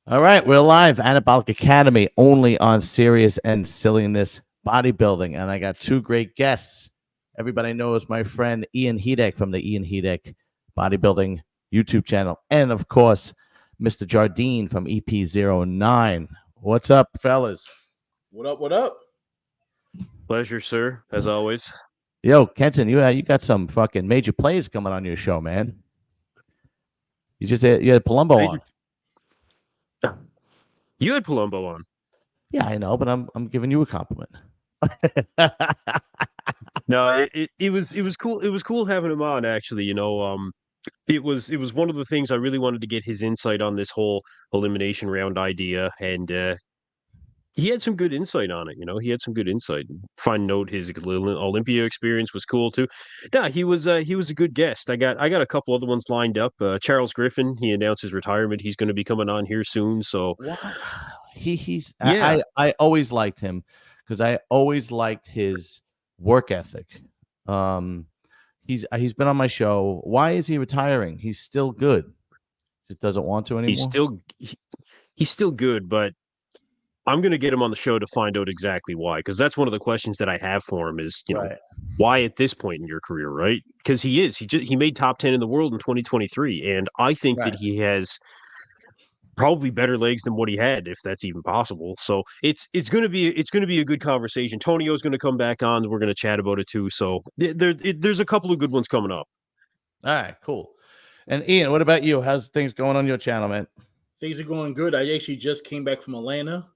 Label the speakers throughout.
Speaker 1: All right, we're live. Anabolic Academy, only on Serious and Silliness Bodybuilding. And I got two great guests. Everybody knows my friend Ian Heydecke from the Ian Heydecke Bodybuilding YouTube channel. And of course, Mr. Jardine from EP09. What's up, fellas?
Speaker 2: What up? What up?
Speaker 3: Pleasure, sir, as always.
Speaker 1: Yo, Kenton, you got some fucking major plays coming on your show, man. You had Palumbo on.
Speaker 3: You had Palumbo on.
Speaker 1: Yeah, I know, but I'm giving you a compliment.
Speaker 3: No, it was cool. It was cool having him on. Actually, it was one of the things I really wanted to get his insight on this whole elimination round idea, and he had some good insight on it. He had some good insight. Fine note, his Olympia experience was cool too. Yeah, he was a good guest. I got a couple other ones lined up. Charles Griffin, he announced his retirement. He's going to be coming on here soon. So
Speaker 1: he's
Speaker 3: yeah.
Speaker 1: I always liked him because I always liked his work ethic. He's been on my show. Why is he retiring? He's still good. Just doesn't want to anymore.
Speaker 3: He's still good, but I'm going to get him on the show to find out exactly why, because that's one of the questions that I have for him is, why at this point in your career, right? Because he made top 10 in the world in 2023, and I think that he has probably better legs than what he had, if that's even possible. So it's going to be a good conversation. Tonio's going to come back on. We're going to chat about it too. So there's a couple of good ones coming up.
Speaker 1: All right, cool. And Ian, what about you? How's things going on your channel, man?
Speaker 2: Things are going good. I actually just came back from Atlanta.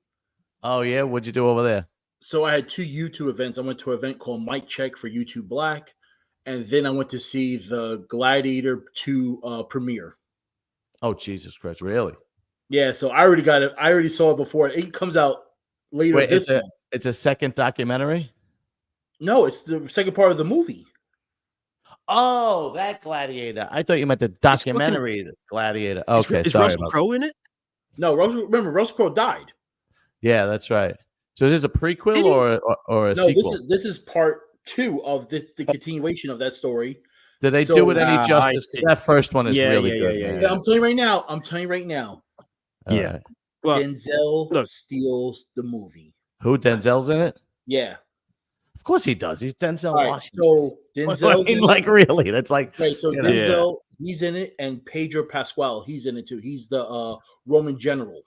Speaker 1: Oh yeah, what'd you do over there?
Speaker 2: So I had two YouTube events. I went to an event called Mic Check for YouTube Black, and then I went to see the Gladiator 2 premiere.
Speaker 1: Oh Jesus Christ, really?
Speaker 2: Yeah, so I already got it. I already saw it before. It comes out later this month.
Speaker 1: It's a second documentary?
Speaker 2: No, it's the second part of the movie.
Speaker 1: Oh, that Gladiator. I thought you meant the documentary, the Gladiator. Okay,
Speaker 3: is Russell Crowe in it?
Speaker 2: No, Russell Crowe died.
Speaker 1: Yeah, that's right. So is this a prequel or a sequel?
Speaker 2: No, this is part 2 of the continuation of that story.
Speaker 1: Did they do it any justice? That first one is really good.
Speaker 2: Yeah, I'm telling you right now.
Speaker 1: Yeah. Right.
Speaker 2: Well, Denzel steals the movie.
Speaker 1: Who? Denzel's in it?
Speaker 2: Yeah.
Speaker 1: Of course he does. He's Denzel Washington.
Speaker 2: So Denzel,
Speaker 1: really? That's like
Speaker 2: so Denzel, he's in it, and Pedro Pascal, he's in it too. He's the Roman general.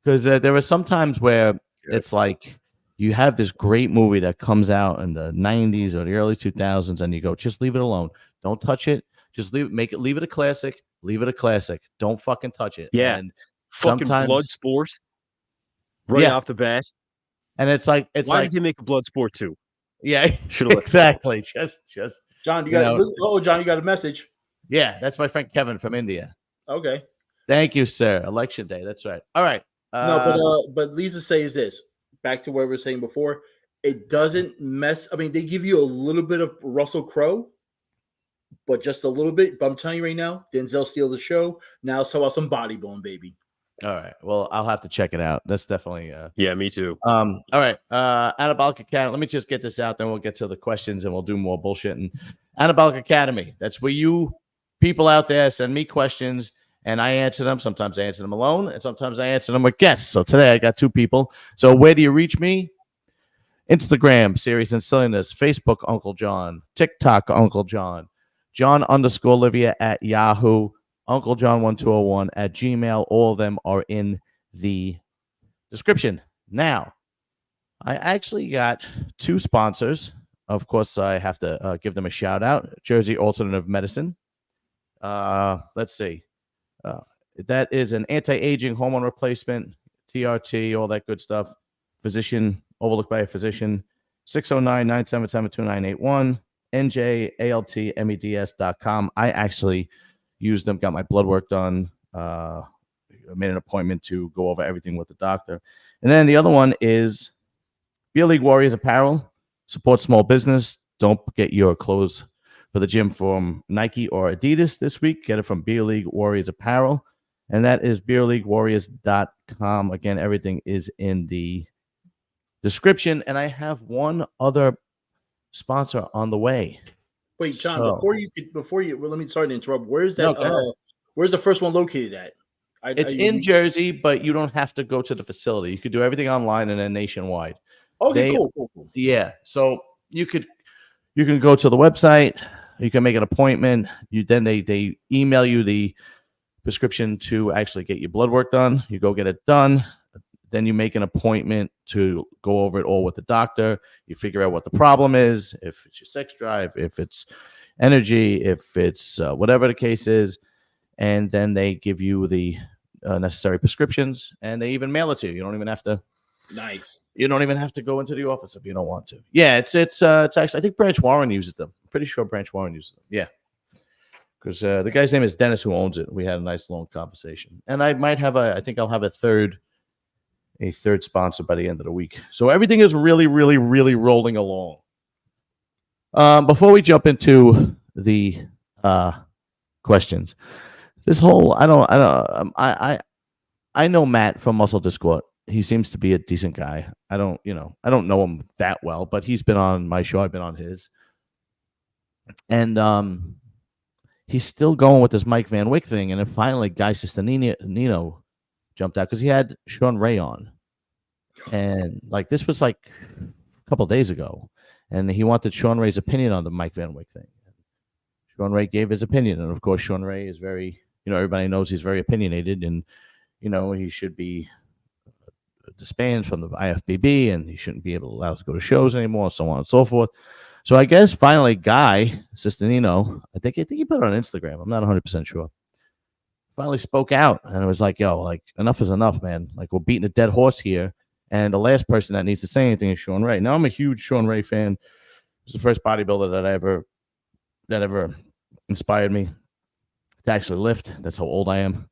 Speaker 1: Because there are some times where it's like you have this great movie that comes out in the 90s or the early 2000s, and you go, just leave it alone. Don't touch it. Just leave it a classic. Leave it a classic. Don't fucking touch it.
Speaker 3: Yeah.
Speaker 1: And
Speaker 3: fucking blood sport off the bat.
Speaker 1: And it's like
Speaker 3: why did you make a blood sport too?
Speaker 1: Yeah, exactly. Just
Speaker 2: John, you got a message.
Speaker 1: Yeah, that's my friend Kevin from India.
Speaker 2: Okay.
Speaker 1: Thank you, sir. Election day. That's right. All right.
Speaker 2: But Lisa says this. Back to what we were saying before. It doesn't mess. I mean, they give you a little bit of Russell Crowe, but just a little bit. But I'm telling you right now, Denzel steals the show. Now it's about some bodybuilding, baby.
Speaker 1: All right. Well, I'll have to check it out. That's definitely
Speaker 3: yeah, me too.
Speaker 1: All right. Anabolic Academy. Let me just get this out, then we'll get to the questions and we'll do more bullshit. And Anabolic Academy. That's where you people out there send me questions and I answer them. Sometimes I answer them alone, and sometimes I answer them with guests. So today I got two people. So where do you reach me? Instagram, Serious and Silliness. Facebook, Uncle John. TikTok, Uncle John. John_Livia at Yahoo. Uncle John 1201 at Gmail. All of them are in the description. Now, I actually got two sponsors. Of course, I have to give them a shout out. Jersey Alternative Medicine. Let's see. That is an anti-aging hormone replacement, TRT, all that good stuff. Physician, overlooked by a physician. 609-977-2981. NJALTMEDS.com. I actually used them, got my blood work done, made an appointment to go over everything with the doctor. And then the other one is Beer League Warriors Apparel. Support small business. Don't get your clothes for the gym from Nike or Adidas this week. Get it from Beer League Warriors Apparel. And that is beerleaguewarriors.com. Again, everything is in the description. And I have one other sponsor on the way.
Speaker 2: Wait, John, before you well, let me sorry to interrupt. Where's that where's the first one located at?
Speaker 1: It's in Jersey, but you don't have to go to the facility. You could do everything online and then nationwide.
Speaker 2: Okay, cool.
Speaker 1: Yeah. So you can go to the website. You can make an appointment. They email you the prescription to actually get your blood work done. You go get it done. Then you make an appointment to go over it all with the doctor. You figure out what the problem is, if it's your sex drive, if it's energy, if it's whatever the case is. And then they give you the necessary prescriptions, and they even mail it to you. You don't even have to.
Speaker 2: Nice.
Speaker 1: You don't even have to go into the office if you don't want to. Yeah, it's actually, I think Branch Warren uses them. I'm pretty sure Branch Warren uses them. Yeah. Because the guy's name is Dennis who owns it. We had a nice long conversation. And I think I'll have a third sponsor by the end of the week. So everything is really, really, really rolling along. Before we jump into the questions, this whole I know Matt from Muscle Discord. He seems to be a decent guy. I don't know him that well, but he's been on my show. I've been on his. And he's still going with this Mike Van Wyck thing. And then finally, Guy Sistanino jumped out because he had Sean Ray on. And like this was like a couple days ago. And he wanted Sean Ray's opinion on the Mike Van Wyck thing. Sean Ray gave his opinion. And of course, Sean Ray is very, everybody knows he's very opinionated. And, he should be disbanded from the IFBB and he shouldn't be allowed to go to shows anymore, so on and so forth. So I guess finally Guy Sistanino, I think he put it on Instagram. I'm not 100% sure. Finally spoke out and it was like, yo, like enough is enough, man. Like we're beating a dead horse here. And the last person that needs to say anything is Sean Ray. Now I'm a huge Sean Ray fan. He's the first bodybuilder that ever inspired me to actually lift. That's how old I am.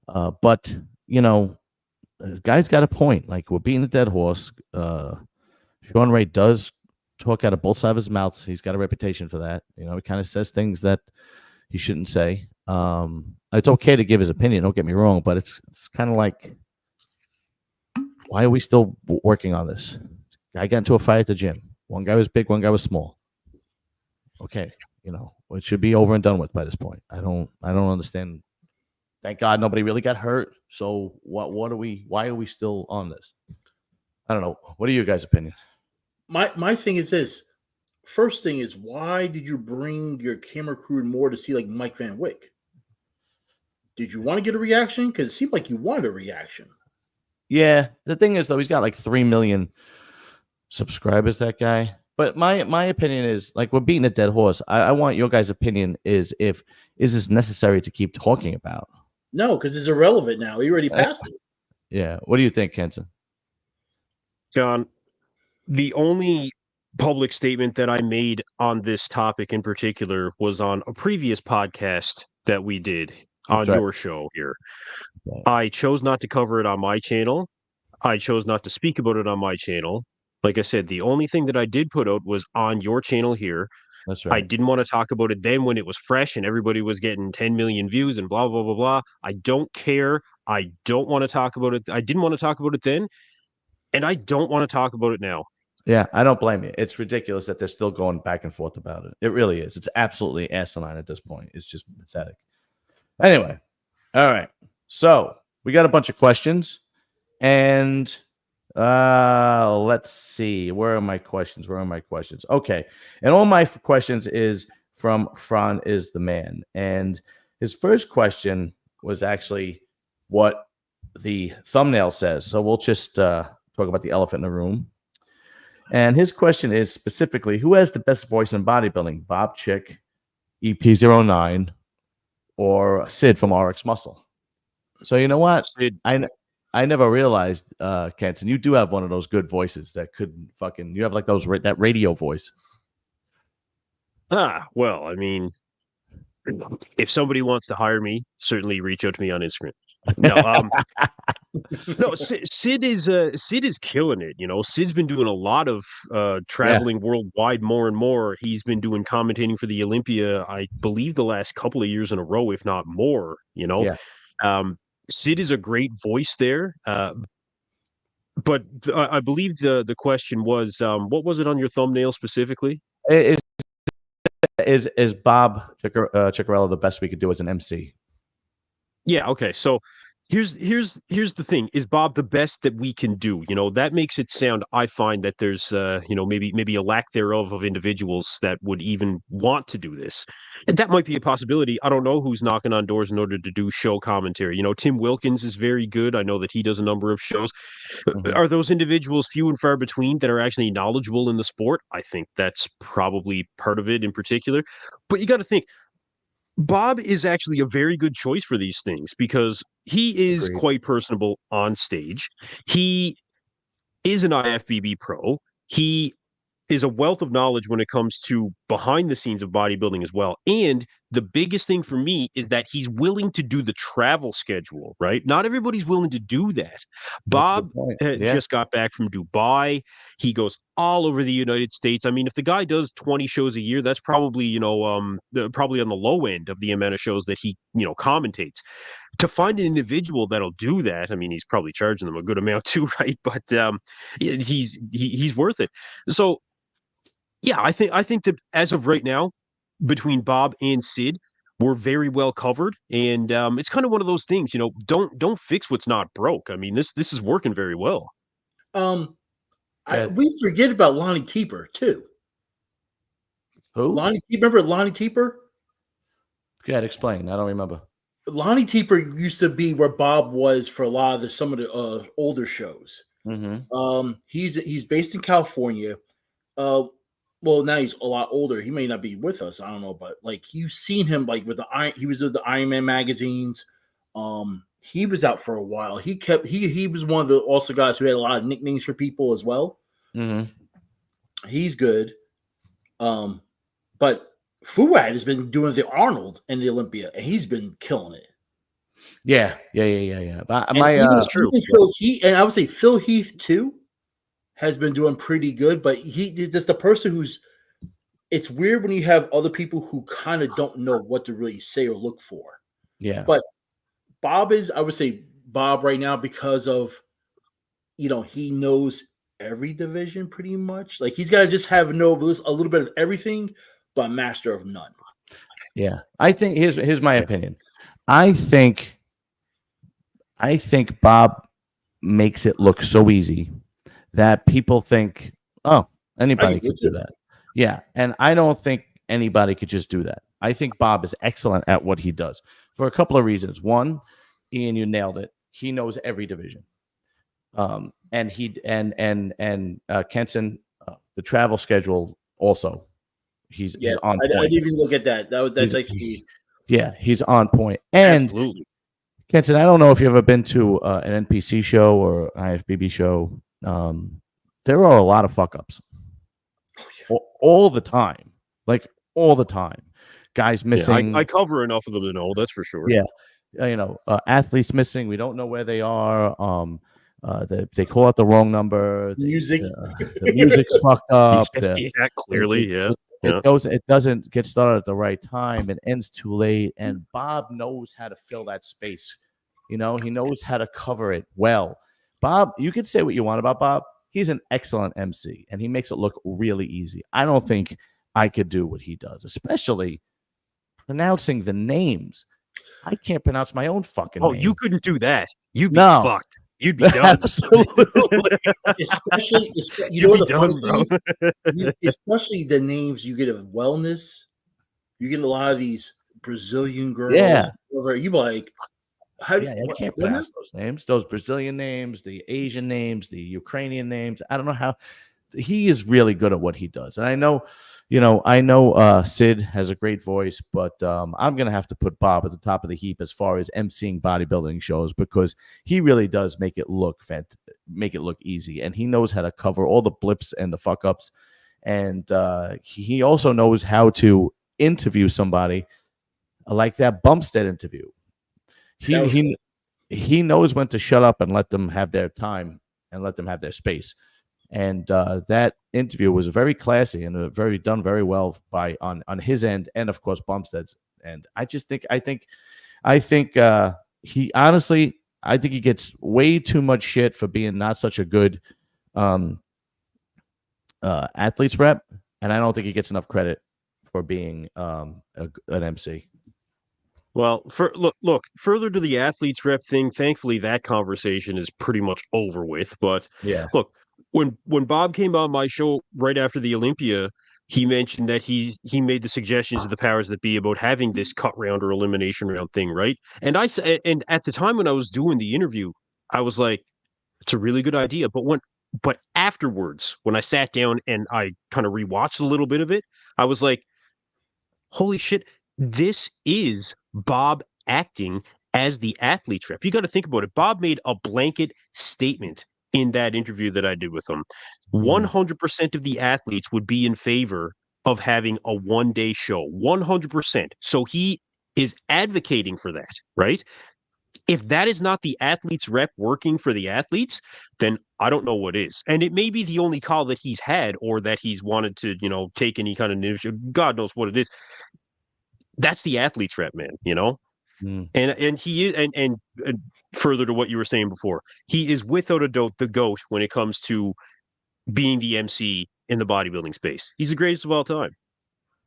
Speaker 1: But the guy's got a point. Like we're beating a dead horse. Sean Ray does talk out of both sides of his mouth. He's got a reputation for that. He kind of says things that he shouldn't say. It's okay to give his opinion. Don't get me wrong, but it's kind of like, why are we still working on this? Guy got into a fight at the gym. One guy was big, one guy was small. Okay, it should be over and done with by this point. I don't understand. Thank God nobody really got hurt. So why are we still on this? I don't know. What are your guys' opinion?
Speaker 2: My thing is this. First thing is, why did you bring your camera crew in more to see like Mike Van Wyck? Did you want to get a reaction? Because it seemed like you wanted a reaction. Yeah.
Speaker 1: The thing is, though, he's got like 3 million subscribers, that guy. But my opinion is, like, we're beating a dead horse. I want your guys' opinion is this necessary to keep talking about?
Speaker 2: No, because it's irrelevant now. He already passed it.
Speaker 1: Yeah. What do you think, Kenson?
Speaker 3: John, the only public statement that I made on this topic in particular was on a previous podcast that we did on your show here. Right. I chose not to cover it on my channel. I chose not to speak about it on my channel. Like I said, the only thing that I did put out was on your channel here.
Speaker 1: That's right.
Speaker 3: I didn't want to talk about it then when it was fresh and everybody was getting 10 million views and blah, blah, blah, blah. I don't care. I don't want to talk about it. I didn't want to talk about it then, and I don't want to talk about it now.
Speaker 1: Yeah, I don't blame you. It's ridiculous that they're still going back and forth about it. It really is. It's absolutely asinine at this point. It's just pathetic. Anyway, all right. So we got a bunch of questions, and let's see. Where are my questions? Okay, and all my questions is from Fran is the man, and his first question was actually what the thumbnail says. So we'll just talk about the elephant in the room. And his question is specifically, who has the best voice in bodybuilding? Bob Chick, EPzeronine, or Sid from RX Muscle? So you know what?
Speaker 3: Sid.
Speaker 1: I never realized, Kenton, you do have one of those good voices that could you have like that radio voice.
Speaker 3: Well, I mean, if somebody wants to hire me, certainly reach out to me on Instagram. No, no. Sid is killing it. Sid's been doing a lot of traveling worldwide more and more. He's been doing commentating for the Olympia, I believe, the last couple of years in a row, if not more. Sid is a great voice there. But I believe the question was, what was it on your thumbnail specifically?
Speaker 1: Is Bob Ciccarello the best we could do as an MC?
Speaker 3: Yeah. Okay. So Here's the thing. Is Bob the best that we can do? That makes it sound, I find that there's maybe a lack thereof of individuals that would even want to do this. And that might be a possibility. I don't know who's knocking on doors in order to do show commentary. Tim Wilkins is very good. I know that he does a number of shows.
Speaker 1: Mhm.
Speaker 3: Are those individuals few and far between that are actually knowledgeable in the sport? I think that's probably part of it in particular. But you got to think, Bob is actually a very good choice for these things because he is
Speaker 1: Agreed.
Speaker 3: quite personable on stage. He is an IFBB pro. He is a wealth of knowledge when it comes to behind the scenes of bodybuilding as well. And the biggest thing for me is that he's willing to do the travel schedule, right? Not everybody's willing to do that.
Speaker 1: That's a
Speaker 3: Bob
Speaker 1: good point. Yeah.
Speaker 3: just got back from Dubai. He goes all over the United States. I mean, if the guy does 20 shows a year, that's probably, probably on the low end of the amount of shows that he, commentates. To find an individual that'll do that, I mean, he's probably charging them a good amount too, right? But he's worth it. So yeah, I think that as of right now, between Bob and Sid, we're very well covered, and it's kind of one of those things. Don't fix what's not broke. I mean, this is working very well.
Speaker 2: We forget about Lonnie Teeper too.
Speaker 1: Who?
Speaker 2: Remember Lonnie Teeper?
Speaker 1: Go ahead, explain. I don't remember.
Speaker 2: Lonnie Teeper used to be where Bob was for a lot of some of the older shows.
Speaker 1: Mm-hmm.
Speaker 2: He's based in California. Well, now he's a lot older. He may not be with us. I don't know, but like you've seen him like with he was with the Iron Man magazines. He was out for a while. He was one of the also guys who had a lot of nicknames for people as well.
Speaker 1: Mm-hmm.
Speaker 2: He's good. But Fuad has been doing the Arnold and the Olympia, and he's been killing it.
Speaker 1: Yeah. But
Speaker 2: That's true. And I would say Phil Heath too has been doing pretty good, but just the person who's. It's weird when you have other people who kind of don't know what to really say or look for.
Speaker 1: Yeah.
Speaker 2: But Bob is, I would say, Bob right now because of, he knows every division pretty much. Like he's got to just have a little bit of everything, but master of none.
Speaker 1: Yeah, I think here's my opinion. I think Bob makes it look so easy that people think, oh, anybody could do that. Yeah, and I don't think anybody could just do that. I think Bob is excellent at what he does for a couple of reasons. One, Ian, you nailed it. He knows every division. And Kenton, the travel schedule also. He's on point.
Speaker 2: I didn't even look at that. That's actually
Speaker 1: he's on point. And
Speaker 3: absolutely.
Speaker 1: Kenton, I don't know if you've ever been to an NPC show or IFBB show. There are a lot of fuck ups. All the time, like all the time, guys missing.
Speaker 3: Yeah, I cover enough of them to know that's for sure.
Speaker 1: Yeah, athletes missing. We don't know where they are. They call out the wrong number. The music's fucked up.
Speaker 3: Yeah, clearly,
Speaker 1: It doesn't get started at the right time. It ends too late. And Bob knows how to fill that space. He knows how to cover it well. Bob, you could say what you want about Bob. He's an excellent MC, and he makes it look really easy. I don't think I could do what he does, especially pronouncing the names. I can't pronounce my own fucking name.
Speaker 3: You couldn't do that. You'd be fucked. You'd be done.
Speaker 1: Absolutely.
Speaker 2: especially especially the names you get of wellness. You get a lot of these Brazilian girls.
Speaker 1: Yeah.
Speaker 2: You like,
Speaker 1: I can't pronounce those names. Those Brazilian names, the Asian names, the Ukrainian names. I don't know how. He is really good at what he does. And I know Sid has a great voice, but I'm going to have to put Bob at the top of the heap as far as emceeing bodybuilding shows because he really does make it look easy. And he knows how to cover all the blips and the fuck ups. And he also knows how to interview somebody like that Bumstead interview. He knows when to shut up and let them have their time and let them have their space. And that interview was very classy and done very well on his end and of course Bumstead's. And I think he honestly, I think he gets way too much shit for being not such a good athletes rep, and I don't think he gets enough credit for being an MC.
Speaker 3: Well, look, further to the athletes rep thing, thankfully that conversation is pretty much over with. But
Speaker 1: Yeah.
Speaker 3: look, when Bob came on my show right after the Olympia, he mentioned that he made the suggestions to the powers that be about having this cut round or elimination round thing, right? And and at the time when I was doing the interview, I was like, it's a really good idea. But afterwards, when I sat down and I kind of rewatched a little bit of it, I was like, holy shit, this is Bob acting as the athlete rep. You got to think about it. Bob made a blanket statement in that interview that I did with him. 100% of the athletes would be in favor of having a one-day show. 100%. So he is advocating for that, right? If that is not the athlete's rep working for the athletes, then I don't know what is. And it may be the only call that he's had or that he's wanted to, take any kind of initiative. God knows what it is. That's the athlete's rep, man, And he is and further to what you were saying before, he is without a doubt the GOAT when it comes to being the MC in the bodybuilding space. He's the greatest of all time.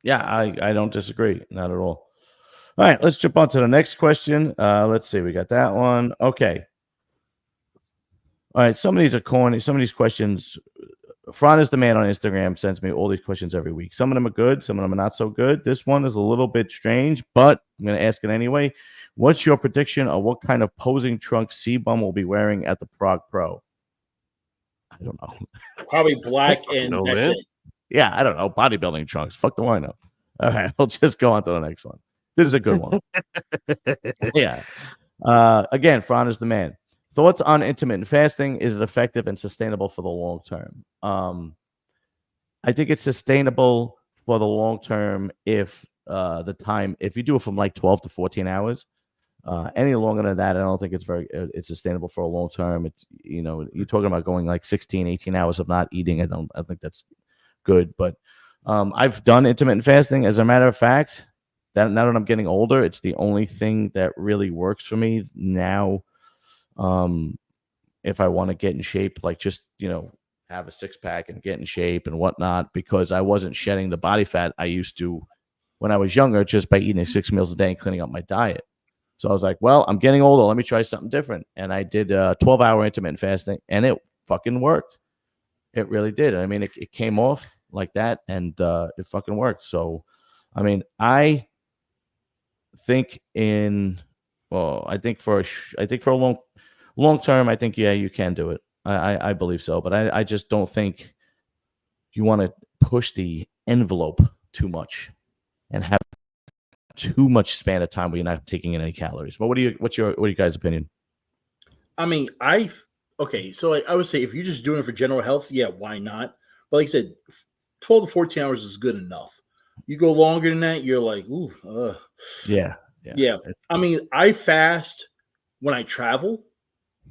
Speaker 1: Yeah, I don't disagree. Not at all. All right, let's jump on to the next question. Let's see. We got that one. Okay. All right. Some of these are corny. Some of these questions, Fran is the man on Instagram, sends me all these questions every week. Some of them are good. Some of them are not so good. This one is a little bit strange, but I'm going to ask it anyway. What's your prediction of what kind of posing trunk C-Bum will be wearing at the Prague Pro? I don't know.
Speaker 2: Probably black and that's it.
Speaker 1: Yeah, I don't know. Bodybuilding trunks. Fuck do I know? All right, we'll just go on to the next one. This is a good one. Yeah. Again, Fran is the man. Thoughts on intermittent fasting? Is it effective and sustainable for the long term? I think it's sustainable for the long term if if you do it from like 12 to 14 hours. Any longer than that, I don't think it's sustainable for a long term. It's, you're talking about going like 16, 18 hours of not eating. I think that's good. But I've done intermittent fasting. As a matter of fact, now that I'm getting older, it's the only thing that really works for me now. If I want to get in shape, like just, have a six pack and get in shape and whatnot, because I wasn't shedding the body fat I used to when I was younger, just by eating 6 meals a day and cleaning up my diet. So I was like, well, I'm getting older. Let me try something different. And I did 12-hour intermittent fasting, and it fucking worked. It really did. I mean, it came off like that, and it fucking worked. So, I mean, I think I think for a long term, I think, yeah, you can do it. I believe so. But I just don't think you want to push the envelope too much and have too much span of time where you're not taking in any calories. But what's your guys' opinion?
Speaker 2: I mean, so I would say if you're just doing it for general health, yeah, why not? But like I said, 12 to 14 hours is good enough. You go longer than that, you're like, ooh,
Speaker 1: yeah.
Speaker 2: I mean, I fast when I travel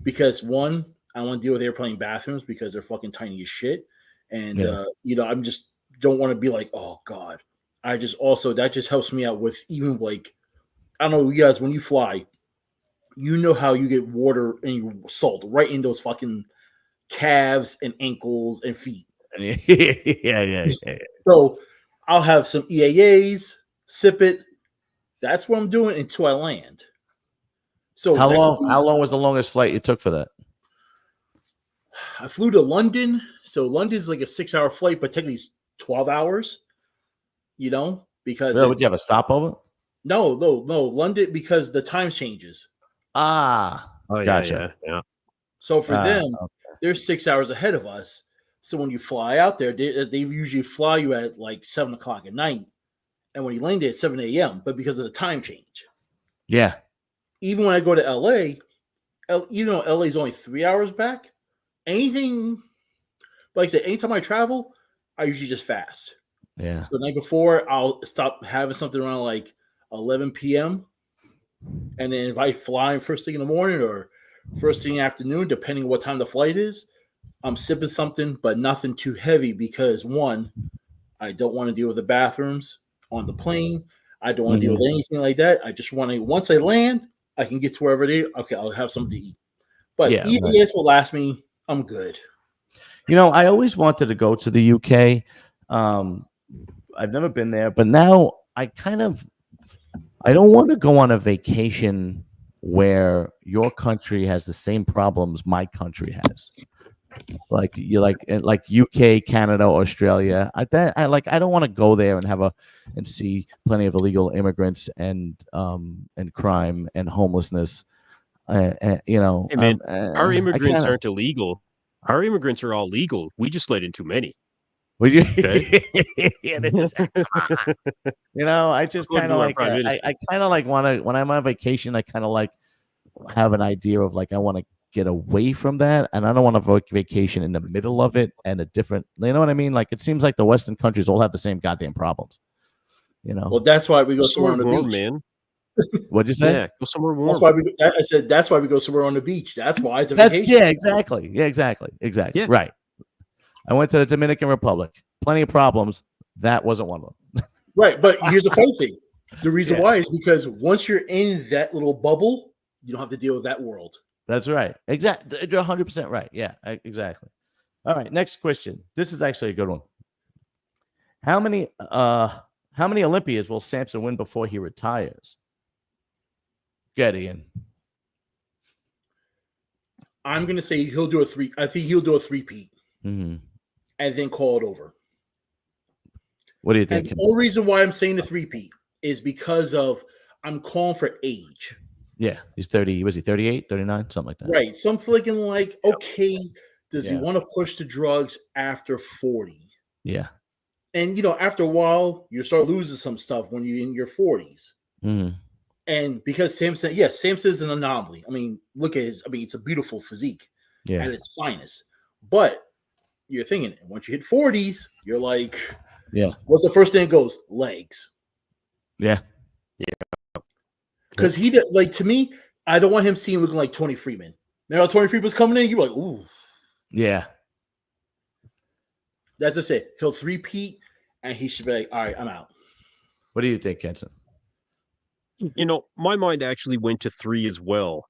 Speaker 2: because one, I don't want to deal with airplane bathrooms because they're fucking tiny as shit, and I'm just don't want to be like, oh god. That just helps me out with even like, I don't know, you guys, when you fly, how you get water and salt right in those fucking calves and ankles and feet.
Speaker 1: Yeah.
Speaker 2: So I'll have some EAAs, sip it. That's what I'm doing until I land. So
Speaker 1: how long was the longest flight you took for that?
Speaker 2: I flew to London. So London's like a 6-hour flight, but technically it's 12 hours. Because
Speaker 1: would you have a stopover?
Speaker 2: No, London, because the time changes.
Speaker 1: Gotcha.
Speaker 3: Yeah.
Speaker 2: So for them, they're 6 hours ahead of us. So when you fly out there, they usually fly you at like 7 o'clock at night, and when you land at 7 a.m. But because of the time change,
Speaker 1: yeah.
Speaker 2: Even when I go to LA, LA is only 3 hours back. Like I said, anytime I travel, I usually just fast.
Speaker 1: Yeah.
Speaker 2: So the night before, I'll stop having something around like 11 p.m. And then if I fly first thing in the morning or first thing in the afternoon, depending on what time the flight is, I'm sipping something, but nothing too heavy because, one, I don't want to deal with the bathrooms on the plane. I don't want to deal with anything like that. I just want to, once I land, I can get to wherever it is. Okay, I'll have something to eat. But EPS will last me. I'm good.
Speaker 1: I always wanted to go to the UK. I've never been there, but now I I don't want to go on a vacation where your country has the same problems my country has. Like you like UK, Canada, Australia. I don't want to go there and see plenty of illegal immigrants and crime and homelessness.
Speaker 3: Hey man, our immigrants aren't illegal. Our immigrants are all legal. We just let in too many.
Speaker 1: Would you?
Speaker 3: Okay.
Speaker 1: I just kind of like I kind of like want to when I'm on vacation. I kind of like have an idea of like I want to get away from that, and I don't want to vacation in the middle of it and a different. You know what I mean? Like it seems like the Western countries all have the same goddamn problems.
Speaker 2: Well, that's why we go somewhere on the beach,
Speaker 3: man.
Speaker 1: What'd you say?
Speaker 3: Yeah, go somewhere warm.
Speaker 2: That's why I said that's why we go somewhere on the beach. That's why it's a vacation.
Speaker 1: Yeah, exactly. Yeah, exactly. Yeah. Right. I went to the Dominican Republic. Plenty of problems. That wasn't one of them.
Speaker 2: Right, but here's the funny thing. The reason why is because once you're in that little bubble, you don't have to deal with that world.
Speaker 1: That's right. Exactly. You're 100% right. Yeah, exactly. All right, next question. This is actually a good one. How many Olympiads will Samson win before he retires? Get Ian.
Speaker 2: I'm gonna say he'll do a three. I think he'll do a three-peat, and then call it over.
Speaker 1: What do you think?
Speaker 2: And the only reason why I'm saying the three-peat is because of I'm calling for age.
Speaker 1: Yeah, he's 30. Was he 38, 39, something like that?
Speaker 2: Right. So I'm thinking like, okay, does he want to push the drugs after 40?
Speaker 1: Yeah.
Speaker 2: And after a while, you start losing some stuff when you're in your 40s. And because Samson is an anomaly. I mean, look at it's a beautiful physique at its finest. But you're thinking, once you hit 40s, you're like, what's the first thing that goes? Legs.
Speaker 1: Yeah.
Speaker 2: Because he did, to me, I don't want him seeing looking like Tony Freeman. Now Tony Freeman's coming in, you're like, ooh. Yeah. That's just it. He'll three-peat, and he should be like, all right, I'm out.
Speaker 1: What do you think, Kenson?
Speaker 3: My mind actually went to 3 as well.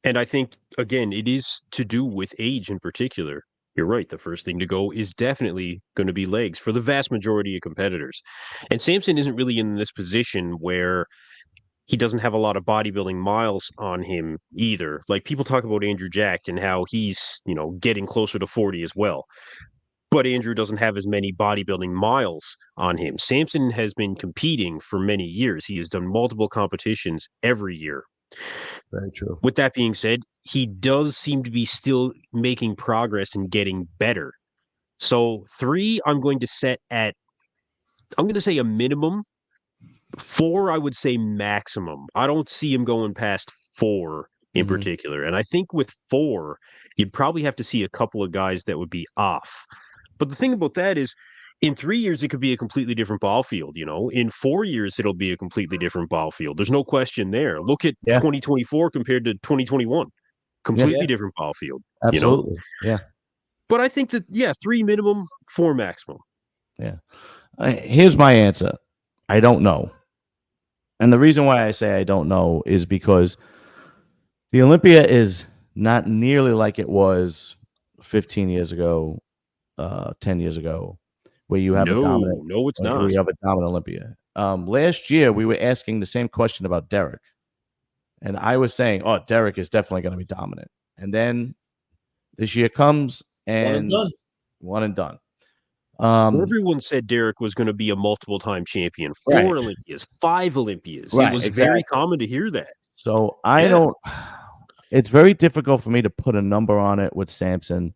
Speaker 3: And I think, again, it is to do with age in particular. You're right. The first thing to go is definitely going to be legs for the vast majority of competitors. And Samson isn't really in this position where he doesn't have a lot of bodybuilding miles on him either. Like people talk about Andrew Jack and how he's, getting closer to 40 as well. But Andrew doesn't have as many bodybuilding miles on him. Samson has been competing for many years. He has done multiple competitions every year.
Speaker 1: Very true.
Speaker 3: With that being said, he does seem to be still making progress and getting better. So 3, I'm going to say a minimum. 4, I would say maximum. I don't see him going past 4 in particular. And I think with 4, you'd probably have to see a couple of guys that would be off. But the thing about that is, in 3 years, it could be a completely different ball field. In 4 years, it'll be a completely different ball field. There's no question there. Look at 2024 compared to 2021. Completely different ball field.
Speaker 1: Absolutely. Yeah.
Speaker 3: But I think that, 3 minimum, 4 maximum.
Speaker 1: Yeah. Here's my answer. I don't know. And the reason why I say I don't know is because the Olympia is not nearly like it was 15 years ago, 10 years ago, where you have a dominant.
Speaker 3: No, it's not.
Speaker 1: We have a dominant Olympia. Last year, we were asking the same question about Derek. And I was saying, Derek is definitely going to be dominant. And then this year comes and one and done.
Speaker 3: Everyone said Derek was going to be a multiple-time champion. 4 Olympias, 5 Olympias.
Speaker 1: Right,
Speaker 3: it was very common to hear that.
Speaker 1: So I don't. It's very difficult for me to put a number on it with Samson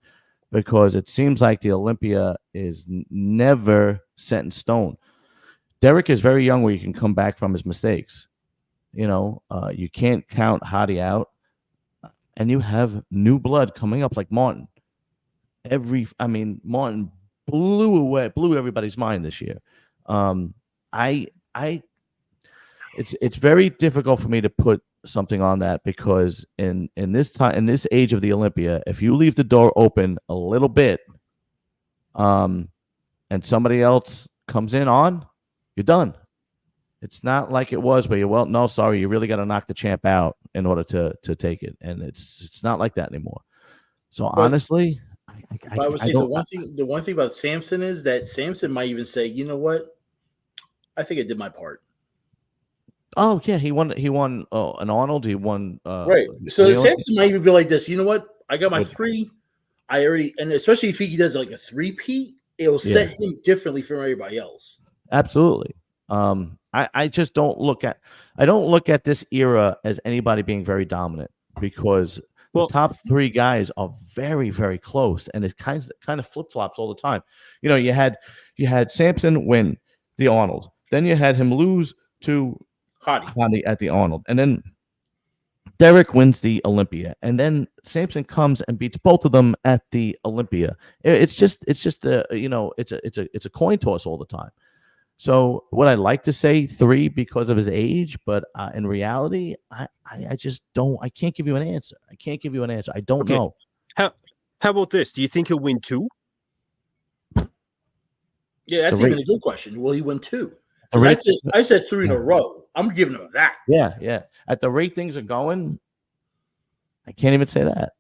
Speaker 1: because it seems like the Olympia is never set in stone. Derek is very young where you can come back from his mistakes. You can't count Hadi out, and you have new blood coming up like Martin. Martin blew everybody's mind this year. It's very difficult for me to put something on that because in this age of the Olympia, if you leave the door open a little bit, and somebody else comes in on, you're done. It's not like it was where you really got to knock the champ out in order to take it, and it's not like that anymore. So honestly,
Speaker 2: I would say the one thing about Samson is that Samson might even say, you know what? I think I did my part.
Speaker 1: Oh yeah, he won an Arnold. He won
Speaker 2: Right. So Samson might even be like this. You know what? I got my 3. I already, and especially if he does like a 3-peat, it'll set him differently from everybody else.
Speaker 1: Absolutely. I just don't look at this era as anybody being very dominant, because the top 3 guys are very, very close, and it kind of flip flops all the time. You know, you had Samson win the Arnold, then you had him lose to Hadi at the Arnold, and then Derek wins the Olympia, and then Samson comes and beats both of them at the Olympia. It's just it's a coin toss all the time. So would I like to say 3 because of his age, but in reality, I just don't. I can't give you an answer. I don't know.
Speaker 3: How about this? Do you think he'll win 2?
Speaker 2: Yeah, that's even a good question. Will he win 2? I said 3 in a row. I'm giving him that.
Speaker 1: Yeah. At the rate things are going, I can't even say that.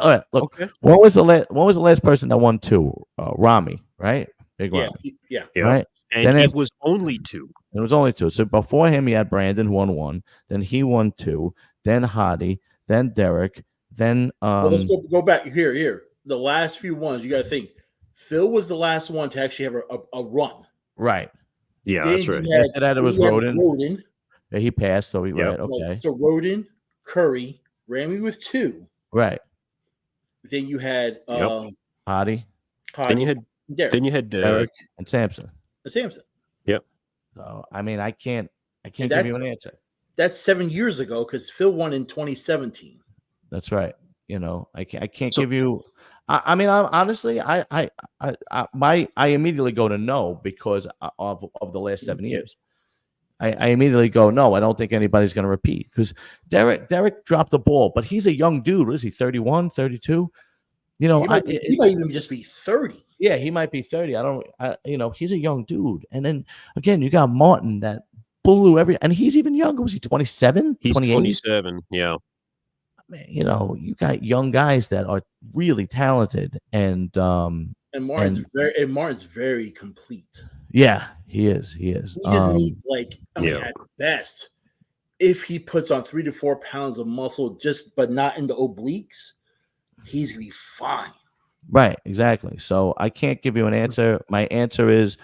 Speaker 1: All right, look. Okay. What was the last person that won 2? Rami, right? Big Rami.
Speaker 2: Yeah.
Speaker 1: Right.
Speaker 3: And it was only 2.
Speaker 1: It was only 2. So before him, he had Brandon, who won 1. Then he won 2. Then Hadi. Then Derek. Then
Speaker 2: let's go back here. The last few ones, you got to think. Phil was the last one to actually have a run.
Speaker 1: Right.
Speaker 3: Yeah, that's right.
Speaker 1: After that, it was Roden. Yeah, he passed, so right. Okay.
Speaker 2: So Roden, Curry, Rami with 2.
Speaker 1: Right.
Speaker 2: Then you had
Speaker 1: Hadi.
Speaker 3: Then you had
Speaker 1: Derek and Samson.
Speaker 3: Yep.
Speaker 1: So I mean, I can't give you an answer.
Speaker 2: That's 7 years ago, because Phil won in 2017.
Speaker 1: That's right. You know, I can't give you. I mean, honestly, I immediately go to no because of the last 7 years. I immediately go no. I don't think anybody's going to repeat, because Derek dropped the ball, but he's a young dude. What is he? 31, 32? You know,
Speaker 2: he might even just be 30.
Speaker 1: Yeah, he might be 30. He's a young dude. And then again, you got Martin that blew and he's even younger. Was he 27?
Speaker 3: He's
Speaker 1: 28?
Speaker 3: 27, yeah.
Speaker 1: Man, you got young guys that are really talented, and
Speaker 2: Martin's very complete.
Speaker 1: Yeah, he is. He
Speaker 2: just needs, at best, if he puts on 3 to 4 pounds of muscle, but not in the obliques, he's gonna be fine.
Speaker 1: Right, exactly. So I can't give you an answer. My answer is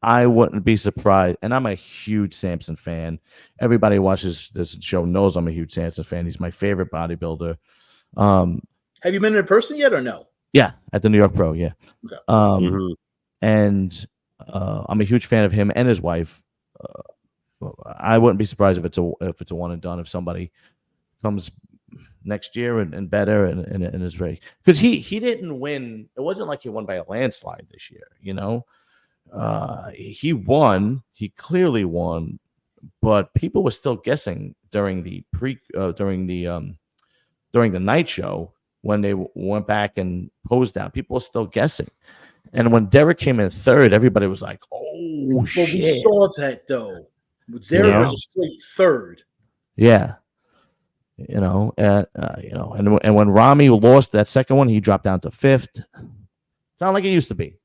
Speaker 1: I wouldn't be surprised. And I'm a huge Samson fan. Everybody who watches this show knows I'm a huge Samson fan. He's my favorite bodybuilder.
Speaker 2: Have you met him in person yet or no?
Speaker 1: Yeah, at the New York Pro, yeah.
Speaker 2: Okay.
Speaker 1: And I'm a huge fan of him and his wife. I wouldn't be surprised if it's a one and done, if somebody comes next year and better and is very, because he didn't win. It wasn't like he won by a landslide this year, he won. He clearly won, but people were still guessing during the night show when they went back and posed down. People were still guessing, and when Derek came in 3rd, everybody was like, "Oh shit!"
Speaker 2: We saw that though. Derek was a straight 3rd.
Speaker 1: Yeah. And when Rami lost that second one, he dropped down to 5th. It's not like it used to be.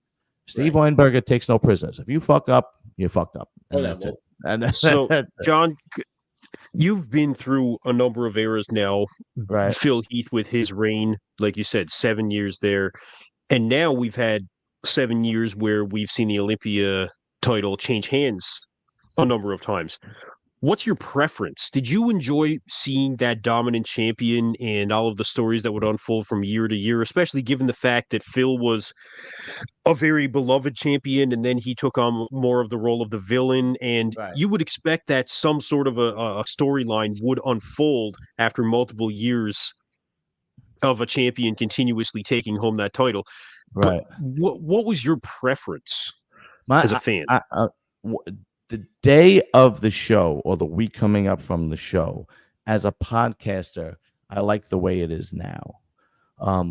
Speaker 1: Steve Weinberger takes no prisoners. If you fuck up, you fucked up. And that's it. And
Speaker 3: so, John, you've been through a number of eras now.
Speaker 1: Right.
Speaker 3: Phil Heath with his reign, like you said, 7 years there. And now we've had 7 years where we've seen the Olympia title change hands a number of times. What's your preference? Did you enjoy seeing that dominant champion and all of the stories that would unfold from year to year, especially given the fact that Phil was a very beloved champion and then he took on more of the role of the villain, and you would expect that some sort of a storyline would unfold after multiple years of a champion continuously taking home that title.
Speaker 1: Right.
Speaker 3: But what was your preference as a fan?
Speaker 1: The day of the show or the week coming up from the show, as a podcaster, I like the way it is now,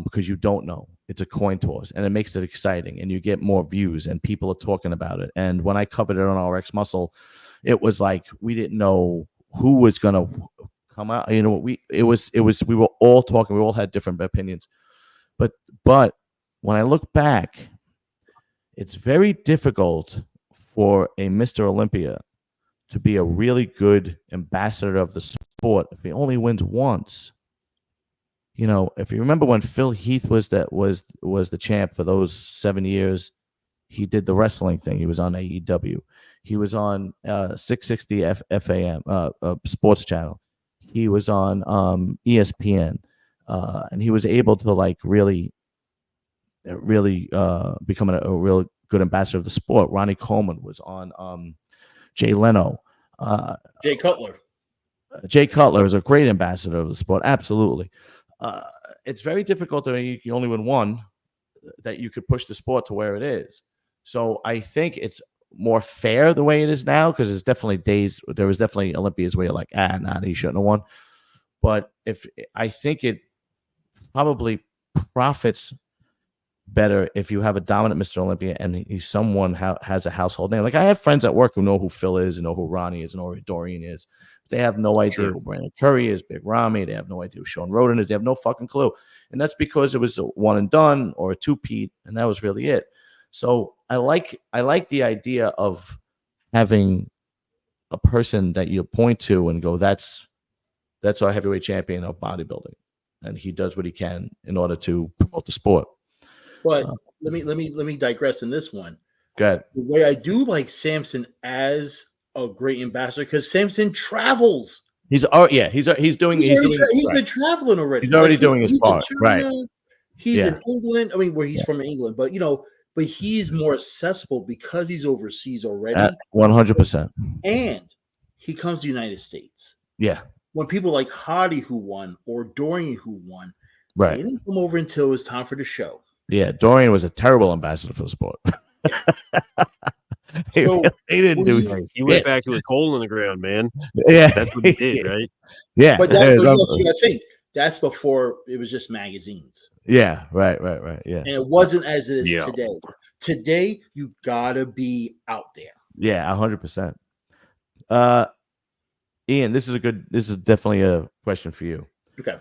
Speaker 1: because you don't know. It's a coin toss, and it makes it exciting, and you get more views, and people are talking about it. And when I covered it on RX Muscle, it was like we didn't know who was going to come out. We were all talking. We all had different opinions, but when I look back, it's very difficult for a Mr. Olympia to be a really good ambassador of the sport if he only wins once. You know, if you remember when Phil Heath was the champ for those 7 years, he did the wrestling thing. He was on AEW. He was on 660 FAM sports channel. He was on ESPN, and he was able to like really become a real good ambassador of the sport. Ronnie Coleman was on Jay Leno.
Speaker 2: Jay Cutler.
Speaker 1: Jay Cutler is a great ambassador of the sport. Absolutely. It's very difficult to you can only win one that you could push the sport to where it is. So I think it's more fair the way it is now, because there's definitely days, there was definitely Olympiads where you're like, he shouldn't have won. But I think it probably profits better if you have a dominant Mr. Olympia and he's someone has a household name. Like I have friends at work who know who Phil is and know who Ronnie is and know who Dorian is. They have no idea who Brandon Curry is, Big Ramy. They have no idea who Sean Roden is. They have no fucking clue. And that's because it was a one and done or a two-peat, and that was really it. So I like the idea of having a person that you point to and go, that's our heavyweight champion of bodybuilding, and he does what he can in order to promote the sport.
Speaker 2: But let me digress in this one.
Speaker 1: Go ahead.
Speaker 2: The way I do like Samson as a great ambassador, because Samson travels. He's been traveling already.
Speaker 1: He's already doing his part, right?
Speaker 2: He's in England. I mean, where he's from England, but but he's more accessible because he's overseas already.
Speaker 1: 100%.
Speaker 2: And he comes to the United States.
Speaker 1: Yeah.
Speaker 2: When people like Hadi who won or Dorian who won,
Speaker 1: right,
Speaker 2: they didn't come over until it was time for the show.
Speaker 1: Yeah, Dorian was a terrible ambassador for the sport. he didn't do anything.
Speaker 3: He went back to his hole in the ground, man.
Speaker 1: Yeah,
Speaker 3: that's what he did, right?
Speaker 1: Yeah,
Speaker 2: but that's what you gotta think. That's before it was just magazines.
Speaker 1: Yeah, right. Yeah,
Speaker 2: and it wasn't as it is today. Today, you gotta be out there.
Speaker 1: Yeah, 100%. Ian, this is definitely a question for you.
Speaker 2: Okay.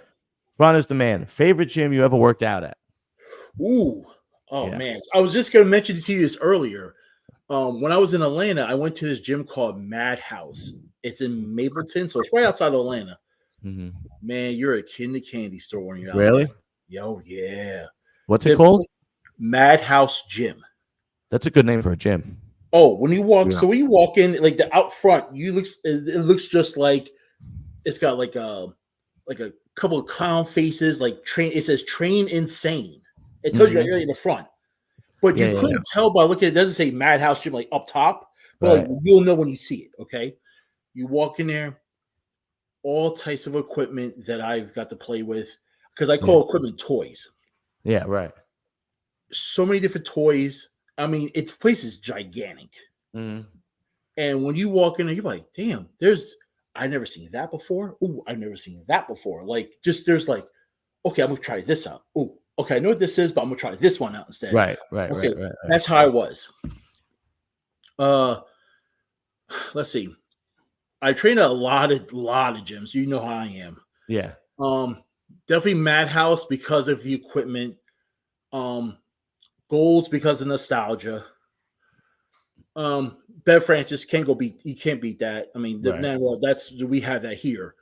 Speaker 1: Ron is the man. Favorite gym you ever worked out at?
Speaker 2: Ooh. Oh, man. I was just going to mention to you this earlier. When I was in Atlanta, I went to this gym called Madhouse. It's in Mapleton, so it's right outside Atlanta.
Speaker 1: Mm-hmm.
Speaker 2: Man, you're a kid in the candy store when you're out
Speaker 1: really?
Speaker 2: there. Yo, yeah.
Speaker 1: What's it called?
Speaker 2: Madhouse Gym.
Speaker 1: That's a good name for a gym.
Speaker 2: Oh, when you walk, so when you walk in, like the out front, it looks just like it's got like a couple of clown faces, like train. It says "Train Insane." It tells you right in the front, but you couldn't tell by looking. It doesn't say Madhouse Gym like up top, but like, you'll know when you see it. Okay, you walk in there, all types of equipment that I've got to play with, because I call equipment toys. Yeah, right. So many different toys. I mean, its place is gigantic. Mm-hmm. And when you walk in there, you're like, damn, I've never seen that before. Ooh, I've never seen that before. Like, there's like, okay, I'm going to try this out. Ooh, okay, I know what this is, but I'm going to try this one out instead. Right. That's how I was. Let's see. I trained at a lot of gyms. You know how I am. Yeah. Definitely Madhouse because of the equipment. Golds because of nostalgia. Bev Francis you can't beat that. I mean, we have that here.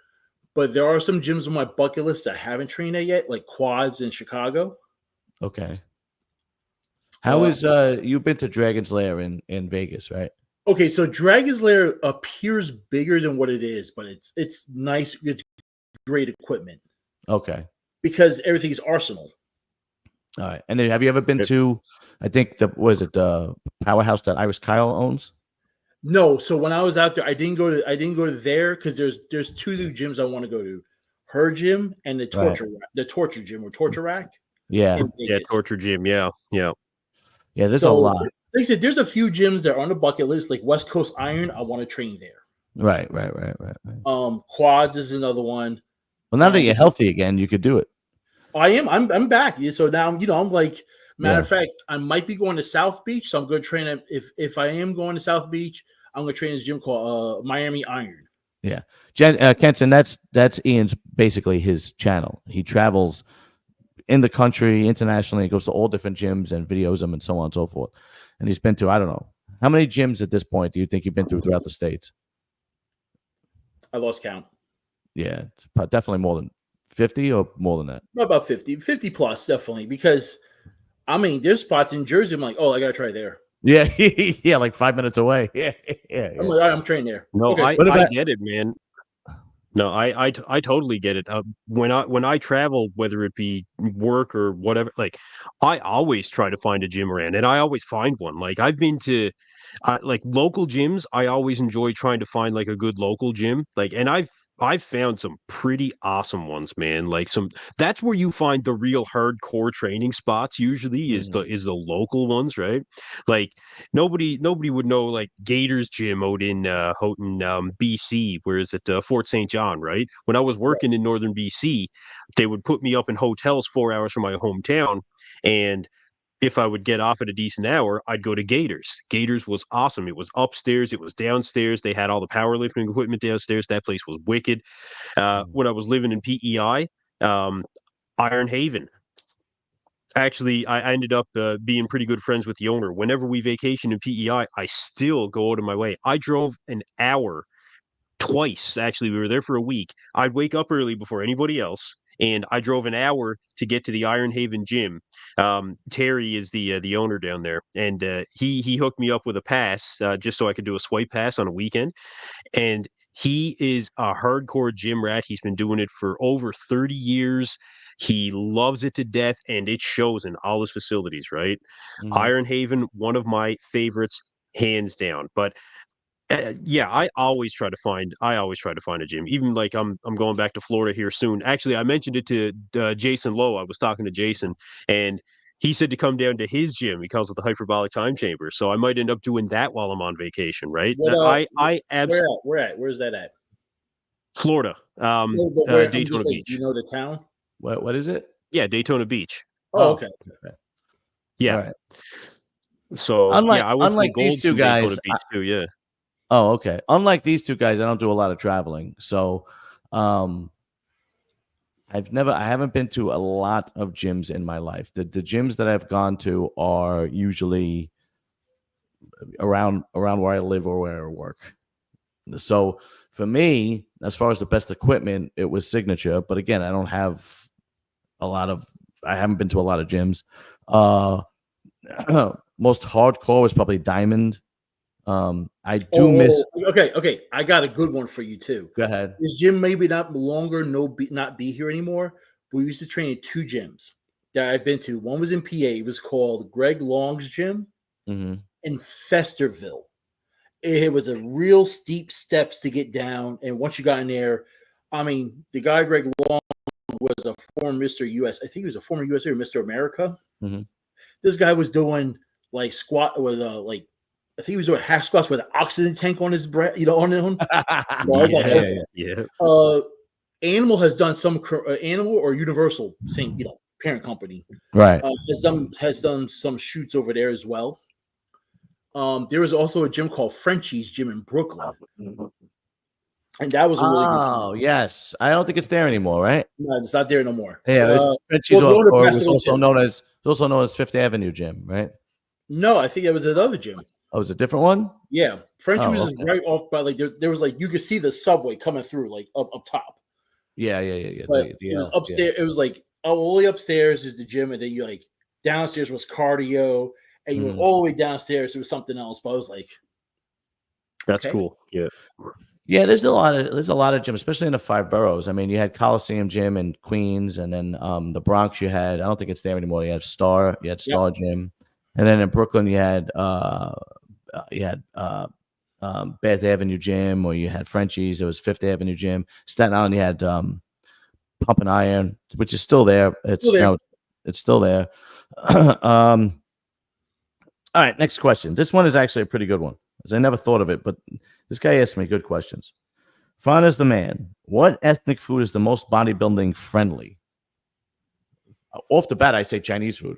Speaker 2: But there are some gyms on my bucket list that I haven't trained at yet, like Quads in Chicago. Okay.
Speaker 1: How is you've been to Dragon's Lair in Vegas, right?
Speaker 2: Okay, so Dragon's Lair appears bigger than what it is, but it's nice, it's great equipment. Okay. Because everything is Arsenal.
Speaker 1: All right. And then have you ever been to, I think, the powerhouse that Iris Kyle owns?
Speaker 2: No. So when I was out there, I didn't go to there because there's two new gyms I want to go to. Her gym and the torture gym or torture rack.
Speaker 1: Yeah.
Speaker 3: Yeah, torture gym. Yeah.
Speaker 1: There's a lot.
Speaker 2: Like I said, there's a few gyms that are on the bucket list, like West Coast Iron. I want to train there.
Speaker 1: Right.
Speaker 2: Quads is another one.
Speaker 1: Well, now that you're healthy again, you could do it.
Speaker 2: I am. I'm back. So now, I'm like, matter of fact, I might be going to South Beach. So I'm going to train. If I am going to South Beach, I'm going to train this gym called Miami Iron. Yeah.
Speaker 1: Kenton, that's Ian's basically his channel. He travels in the country, internationally. He goes to all different gyms and videos them and so on and so forth. And he's been to, I don't know, how many gyms at this point do you think you've been throughout the States?
Speaker 2: I lost count.
Speaker 1: Yeah, it's definitely more than 50 or more than that.
Speaker 2: Not about 50 plus, definitely. Because, I mean, there's spots in Jersey. I'm like, oh, I got to try there.
Speaker 1: Yeah, yeah, like 5 minutes away. Yeah, yeah.
Speaker 2: I'm like, all right, I'm training there.
Speaker 3: No,
Speaker 2: Okay.
Speaker 3: I get it, man. No, I totally get it. When I travel, whether it be work or whatever, like I always try to find a gym around, and I always find one. Like I've been to, like local gyms. I always enjoy trying to find like a good local gym. Like, and I've found some pretty awesome ones, man. Like that's where you find the real hardcore training spots. Usually is the local ones, right? Like nobody would know like Gators Gym out in Houghton, BC. Where is it? Fort St. John, right? When I was working in northern BC, they would put me up in hotels 4 hours from my hometown, and if I would get off at a decent hour, I'd go to Gators. Gators was awesome. It was upstairs, it was downstairs. They had all the powerlifting equipment downstairs. That place was wicked. When I was living in PEI, Iron Haven. Actually, I ended up being pretty good friends with the owner. Whenever we vacation in PEI, I still go out of my way. I drove an hour twice. Actually, we were there for a week. I'd wake up early before anybody else, and I drove an hour to get to the Iron Haven gym. Terry is the owner down there, and he hooked me up with a pass just so I could do a swipe pass on a weekend. And he is a hardcore gym rat. He's been doing it for over 30 years. He loves it to death, and it shows in all his facilities, right? Iron Haven, one of my favorites, hands down. But yeah, I always try to find a gym. Even like I'm going back to Florida here soon. Actually, I mentioned it to Jason Lowe. I was talking to Jason, and he said to come down to his gym because of the hyperbolic time chamber. So I might end up doing that while I'm on vacation, right?
Speaker 2: Where at? Where's that at?
Speaker 3: Florida, Daytona Beach.
Speaker 2: You know the town?
Speaker 1: What is it?
Speaker 3: Yeah, Daytona Beach.
Speaker 2: Oh, okay.
Speaker 3: Yeah.
Speaker 1: Right.
Speaker 3: So I went
Speaker 1: unlike these two guys,
Speaker 3: Daytona Beach too. Yeah.
Speaker 1: Oh, okay. Unlike these two guys, I don't do a lot of traveling. So I haven't been to a lot of gyms in my life. The gyms that I've gone to are usually around where I live or where I work. So for me, as far as the best equipment, it was Signature. But again, I haven't been to a lot of gyms. Most hardcore was probably Diamond. I do miss.
Speaker 2: Okay. I got a good one for you too.
Speaker 1: Go ahead.
Speaker 2: This gym maybe not be here anymore. But we used to train at two gyms that I've been to. One was in PA. It was called Greg Long's gym in Festerville. It was a real steep steps to get down, and once you got in there, I mean, the guy Greg Long was a former Mr. US. I think he was a former USA or Mr. America. This guy was doing like squat with I think he was doing half squats with an oxygen tank on his breath, on him. Animal has done some Animal or Universal, same parent company,
Speaker 1: right?
Speaker 2: Has done some shoots over there as well. There was also a gym called Frenchie's Gym in Brooklyn, and that was a really good gym.
Speaker 1: Yes, I don't think it's there anymore, right?
Speaker 2: No, it's not there no more.
Speaker 1: Yeah, Frenchie's was also known as Fifth Avenue Gym, right?
Speaker 2: No, I think it was another gym.
Speaker 1: Oh, it was a different one?
Speaker 2: Yeah. Frenchie was right off by there was you could see the subway coming through up top.
Speaker 1: Yeah.
Speaker 2: But it was upstairs. It was all the way upstairs is the gym, and then you downstairs was cardio, and you went all the way downstairs. It was something else. But I was like,
Speaker 3: that's cool. Yeah.
Speaker 1: Yeah, there's a lot of gyms, especially in the 5 boroughs. I mean, you had Coliseum Gym in Queens, and then the Bronx you had, I don't think it's there anymore. You had Star Gym. And then in Brooklyn you had Bath Avenue Gym, or you had Frenchie's. It was Fifth Avenue Gym. Staten Island, you had Pump and Iron, which is still there. It's still there. All right, next question. This one is actually a pretty good one, because I never thought of it, but this guy asked me good questions. Fun is the man. What ethnic food is the most bodybuilding friendly? Off the bat, I say Chinese food.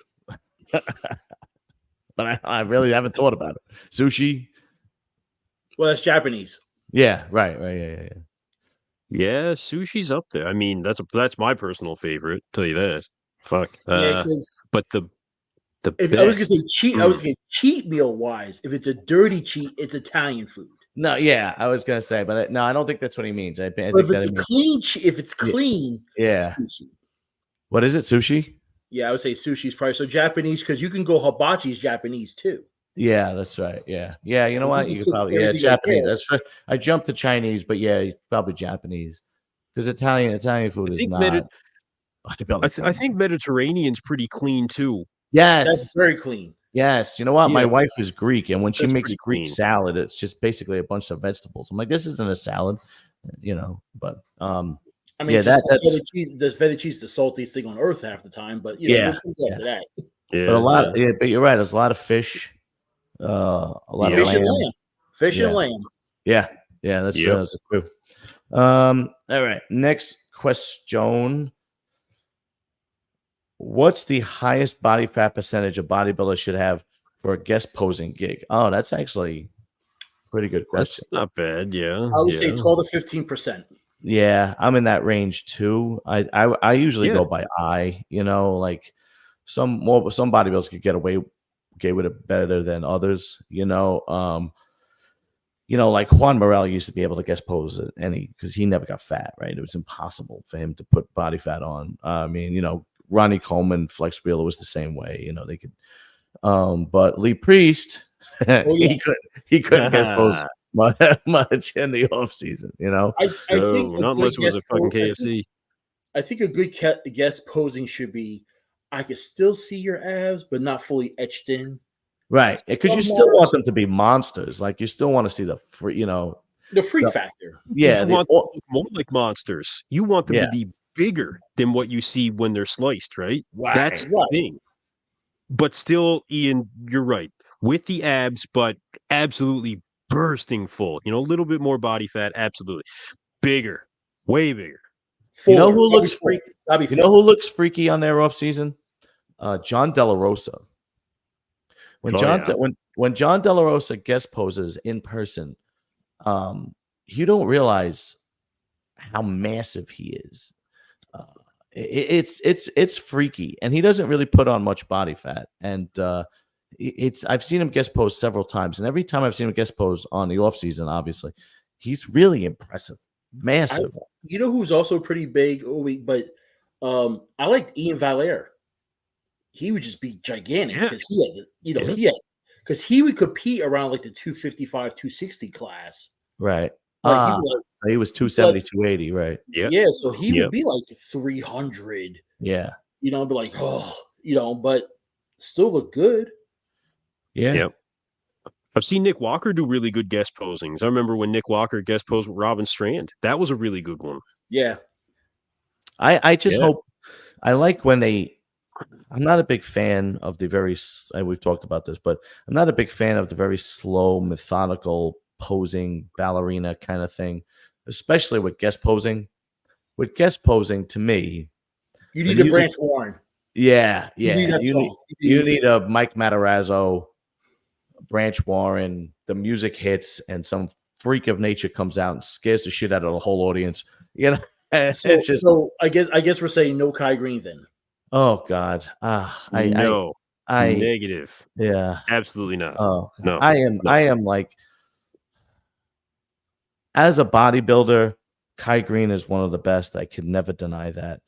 Speaker 1: But I really haven't thought about it. Sushi.
Speaker 2: Well, that's Japanese.
Speaker 1: Yeah, right.
Speaker 3: Yeah, sushi's up there. I mean, that's my personal favorite. Tell you that. Fuck. But
Speaker 2: I was gonna say cheat. I was gonna cheat meal wise. If it's a dirty cheat, it's Italian food.
Speaker 1: No, yeah, I was gonna say, but no, I don't think that's what he means. I think
Speaker 2: But
Speaker 1: that
Speaker 2: if it's clean,
Speaker 1: yeah.
Speaker 2: sushi.
Speaker 1: What is it? Sushi?
Speaker 2: Yeah, I would say sushi's probably so Japanese because you can go hibachi's Japanese too.
Speaker 1: Yeah, that's right. Yeah, yeah. You know
Speaker 2: You
Speaker 1: what?
Speaker 2: can
Speaker 1: You could
Speaker 2: cook
Speaker 1: probably
Speaker 2: everything right
Speaker 1: Japanese.
Speaker 2: there.
Speaker 1: That's for I jumped to Chinese, but yeah, probably Japanese because Italian food
Speaker 3: I
Speaker 1: is
Speaker 3: think
Speaker 1: not bodybuilding
Speaker 3: I
Speaker 1: friendly.
Speaker 3: think Mediterranean's pretty clean too.
Speaker 2: That's
Speaker 1: Yes,
Speaker 2: very clean.
Speaker 1: yes. You know what? My
Speaker 3: Yeah,
Speaker 1: wife is Greek, and when she
Speaker 3: that's
Speaker 1: makes
Speaker 3: pretty
Speaker 1: Greek
Speaker 3: clean.
Speaker 1: salad, it's just basically a bunch of vegetables. I'm like, this isn't a salad, you know. But
Speaker 2: I mean,
Speaker 1: yeah,
Speaker 2: just
Speaker 1: that's
Speaker 2: feta cheese, the saltiest thing on earth half the time. But
Speaker 1: yeah,
Speaker 2: we'll get
Speaker 1: yeah.
Speaker 2: to that.
Speaker 1: But a lot, yeah. But you're right. There's a lot of fish, a lot of
Speaker 2: Fish and
Speaker 1: lamb.
Speaker 2: lamb. Fish
Speaker 1: Yeah.
Speaker 2: and lamb.
Speaker 1: Yeah, yeah, that's true. All right, next question. What's the highest body fat percentage a bodybuilder should have for a guest posing gig? Oh, that's actually a pretty good question.
Speaker 3: That's not bad. Yeah,
Speaker 2: I would say 12 to 15%.
Speaker 1: Yeah, I'm in that range too. I usually
Speaker 3: Yeah.
Speaker 1: go by eye, you know, like some bodybuilders could get away with it better than others, you know. Like Juan Morel used to be able to guest pose at any because he never got fat, right? It was impossible for him to put body fat on. I mean, Ronnie Coleman, Flex Wheeler was the same way. They could. But Lee Priest, he couldn't guest pose much in the off season.
Speaker 2: I think
Speaker 3: not unless it was a fucking KFC.
Speaker 2: I think a good guest posing should be, I could still see your abs, but not fully etched in.
Speaker 1: Right, because you still want them to be monsters. Like you still want to see the
Speaker 2: freak factor.
Speaker 1: Yeah,
Speaker 3: you want them to look more like monsters. You want them to be bigger than what you see when they're sliced, right? That's the thing. But still, Ian, you're right. With the abs, but absolutely bursting full. A little bit more body fat, absolutely. Bigger, way bigger.
Speaker 1: You know who looks freaky? You know who looks freaky on their off season? John De La Rosa. When John De La Rosa guest poses in person, you don't realize how massive he is. It's freaky, and he doesn't really put on much body fat. And I've seen him guest pose several times, and every time I've seen him guest pose on the off season, obviously, he's really impressive, massive.
Speaker 2: You know who's also pretty big? But I like Ian Valliere. He would just be gigantic because he would compete around like the 255, 260 class.
Speaker 1: Right.
Speaker 2: Like
Speaker 1: he was 270, 280, right?
Speaker 2: Yeah. So he would be like 300.
Speaker 1: Yeah.
Speaker 2: Be like, but still look good.
Speaker 1: Yeah.
Speaker 3: Yep. I've seen Nick Walker do really good guest posings. I remember when Nick Walker guest posed with Robin Strand. That was a really good one.
Speaker 2: Yeah.
Speaker 1: I just hope I like when I'm not a big fan of we've talked about this, but I'm not a big fan of the very slow, methodical posing ballerina kind of thing, especially with guest posing. With guest posing, to me,
Speaker 2: you need a Branch Warren.
Speaker 1: Yeah. You need a Mike Matarazzo, Branch Warren. The music hits, and some freak of nature comes out and scares the shit out of the whole audience.
Speaker 2: So I guess we're saying no Kai Green then.
Speaker 1: Oh God!
Speaker 3: Negative.
Speaker 1: Yeah,
Speaker 3: absolutely not.
Speaker 1: Oh no, I am like, as a bodybuilder, Kai Green is one of the best. I could never deny that.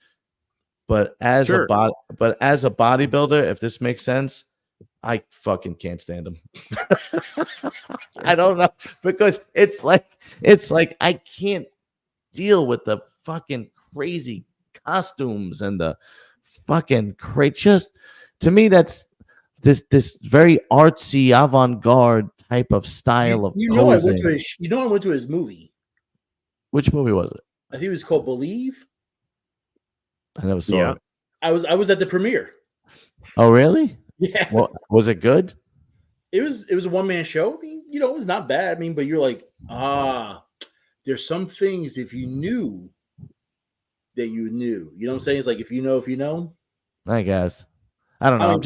Speaker 1: But as a bodybuilder, if this makes sense, I fucking can't stand him. I don't know, because it's like I can't deal with the fucking crazy costumes and the fucking just to me that's this very artsy avant-garde type of style of posing.
Speaker 2: I went to his movie.
Speaker 1: Which movie was it?
Speaker 2: I think it was called Believe.
Speaker 1: I never saw it.
Speaker 2: I was at the premiere.
Speaker 1: Oh really?
Speaker 2: Yeah.
Speaker 1: Well, was it good?
Speaker 2: It was a one-man show. I mean, it was not bad. I mean, but you're like, there's some things if you knew that you knew. You know what I'm saying? It's like if you know. I guess.
Speaker 1: I don't know. I'm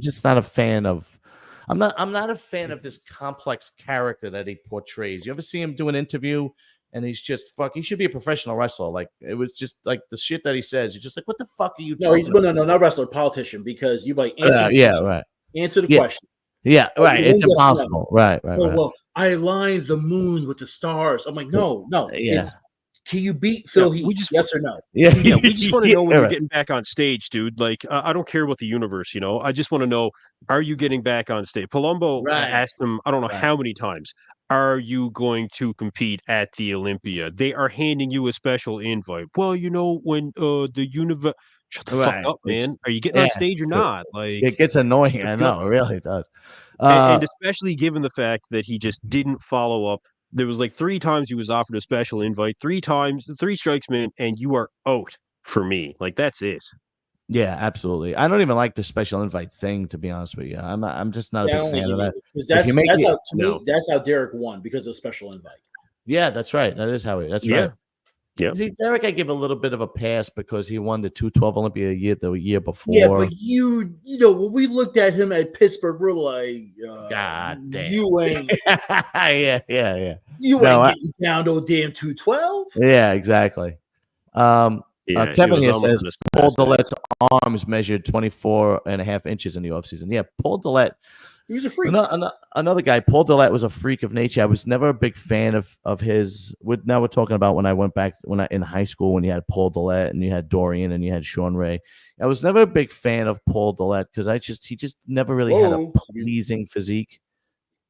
Speaker 1: just not a fan of. I'm not a fan of this complex character that he portrays. You ever see him do an interview and he's just he should be a professional wrestler. Like it was just like the shit that he says. You're just like, what the fuck are you talking about?
Speaker 2: No, not wrestler, politician. Because you like
Speaker 1: answer. Right.
Speaker 2: Answer the question.
Speaker 1: Yeah, right. It's
Speaker 2: Yes, no.
Speaker 1: impossible. Right.
Speaker 2: Oh, well, I aligned the moon with the stars. I'm like, no.
Speaker 1: Yeah.
Speaker 2: It's can you beat
Speaker 3: Yeah,
Speaker 2: Phil Heath? Yes or no?
Speaker 1: Yeah.
Speaker 3: Yeah, we just want to know when
Speaker 1: Yeah,
Speaker 3: you're
Speaker 1: right.
Speaker 3: getting back on stage, dude. Like, I don't care about the universe, you know. I just want to know, are you getting back on stage? Palumbo
Speaker 1: Right.
Speaker 3: asked him, I don't know
Speaker 1: Right.
Speaker 3: how many times, are you going to compete at the Olympia? They are handing you a special invite. Well, you know, when the universe, shut the fuck
Speaker 1: Right.
Speaker 3: up,
Speaker 1: It's
Speaker 3: man. Are you getting
Speaker 1: yeah,
Speaker 3: on
Speaker 1: it's
Speaker 3: stage or
Speaker 1: true.
Speaker 3: not? Like,
Speaker 1: It gets annoying. I
Speaker 3: let's go.
Speaker 1: know. It really does.
Speaker 3: And especially given the fact that he just didn't follow up. There was like 3 times he was offered a special invite, 3 times, 3 strikes, man, and you are out for me. Like, that's it.
Speaker 1: Yeah, absolutely. I don't even like the special invite thing, to be honest with you. I'm just not a
Speaker 2: Yeah, I
Speaker 1: big
Speaker 2: don't think
Speaker 1: fan
Speaker 2: you
Speaker 1: of
Speaker 2: need
Speaker 1: that.
Speaker 2: it because
Speaker 1: If you make
Speaker 2: that's
Speaker 1: it,
Speaker 2: how to
Speaker 3: No.
Speaker 2: me that's how Derek won because of special invite.
Speaker 1: yeah, that's right. That is how it. That's
Speaker 3: Yeah.
Speaker 1: right.
Speaker 3: Yeah.
Speaker 1: See, Derek, I give a little bit of a pass because he won the 212 Olympia the year before.
Speaker 2: Yeah, but you know when we looked at him at Pittsburgh, we're like,
Speaker 1: God damn.
Speaker 2: you ain't
Speaker 1: yeah.
Speaker 2: you
Speaker 1: No,
Speaker 2: ain't getting down to a damn 212.
Speaker 1: Yeah, exactly.
Speaker 3: Yeah, it
Speaker 1: Kevin
Speaker 3: was
Speaker 1: here
Speaker 3: almost
Speaker 1: says
Speaker 3: an
Speaker 1: Paul
Speaker 3: assassinate.
Speaker 1: Dillette's arms measured 24.5 inches in the offseason. Yeah, Paul Dillette.
Speaker 2: He was a freak.
Speaker 1: Another guy, Paul Dillette, was a freak of nature. I was never a big fan of his. Now we're talking about when I went back in high school when you had Paul Dillette and you had Dorian and you had Sean Ray. I was never a big fan of Paul Dillette because he just never really had a pleasing physique.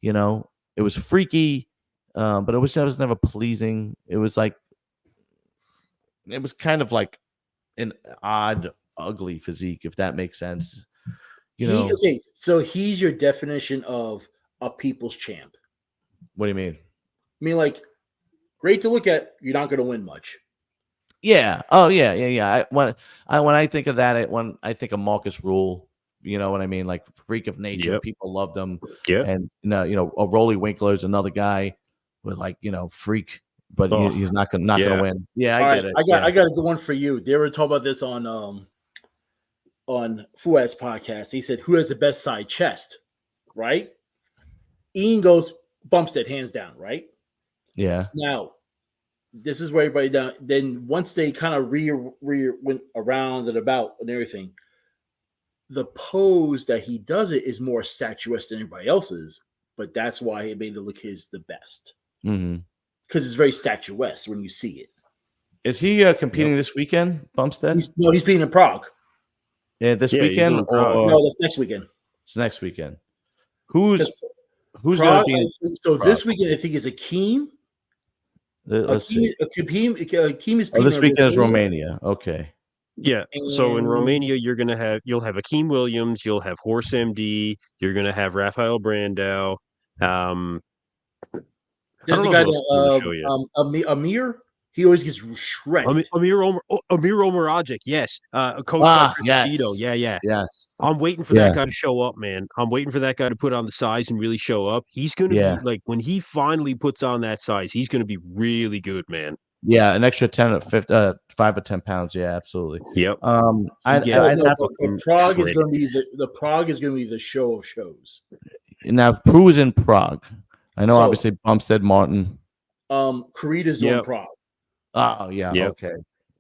Speaker 1: You know, it was freaky, but it was never pleasing. It was kind of like an odd, ugly physique, if that makes sense.
Speaker 2: Okay, so he's your definition of a people's champ.
Speaker 1: What do you mean?
Speaker 2: I mean, like, great to look at. You're not going to win much.
Speaker 1: Yeah. Oh, yeah. When I think of that, when I think of Marcus Rule, you know what I mean? Like freak of nature.
Speaker 3: Yep.
Speaker 1: People loved him.
Speaker 3: Yeah.
Speaker 1: And Rolly Winkler is another guy with freak, but he's not gonna win. Yeah, I get it.
Speaker 2: I got a good one for you. They were talking about this on Fuad's podcast. He said, "Who has the best side chest?" Right? Ian goes Bumstead, hands down. Right?
Speaker 1: Yeah.
Speaker 2: Now, this is where everybody down. Then once they kind of went around and about and everything, the pose that he does it is more statuesque than everybody else's, but that's why it made it look the best. Because it's very statuesque when you see it.
Speaker 1: Is he competing this weekend, Bumstead?
Speaker 2: He's being in Prague.
Speaker 1: Yeah, this weekend or
Speaker 2: no? That's next weekend.
Speaker 1: It's next weekend. Who's
Speaker 2: Prague,
Speaker 1: going to be in
Speaker 2: so Prague. This weekend? I think is Akeem.
Speaker 1: Let's see.
Speaker 2: Akeem is.
Speaker 1: This weekend is Romania. Okay.
Speaker 3: Yeah. So in Romania, you'll have Akeem Williams, you'll have Horse MD, you're gonna have Rafael Brandao.
Speaker 2: There's a guy that Amir. He always gets shredded.
Speaker 3: Amir Omaragic, yes. Coach by Chris Tito. Yeah.
Speaker 1: Yes.
Speaker 3: I'm waiting for that guy to show up, man. I'm waiting for that guy to put on the size and really show up. He's going to be like, when he finally puts on that size, he's going to be really good, man.
Speaker 1: Yeah, an extra 5 or 10 pounds. Yeah, absolutely.
Speaker 3: Yep.
Speaker 2: Prague is going to be the Prague is going to be the show of shows.
Speaker 1: Now, who's in Prague? I know, obviously, Bumstead, Martin.
Speaker 2: Creed is doing Prague.
Speaker 1: Oh, yeah. Yep. Okay.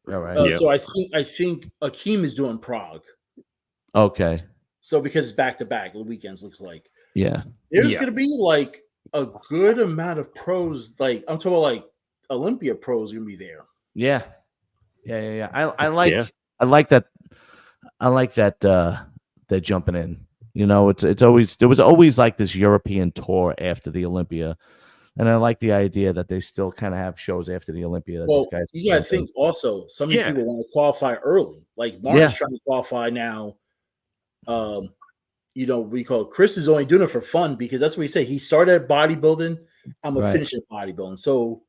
Speaker 1: All right.
Speaker 2: So I think Akeem is doing Prague.
Speaker 1: Okay.
Speaker 2: So because it's back to back, the weekends looks like.
Speaker 1: Yeah.
Speaker 2: There's going to be like a good amount of pros. Like I'm talking about like Olympia pros going to be there.
Speaker 1: Yeah. I like that. I like that they're jumping in. You know, there was always like this European tour after the Olympia. And I like the idea that they still kind of have shows after the Olympia.
Speaker 2: Well, you got to think also, some people want to qualify early. Like Mark's trying to qualify now. We call it, Chris is only doing it for fun because that's what he said. He started at bodybuilding. I'm going to finish at bodybuilding. So,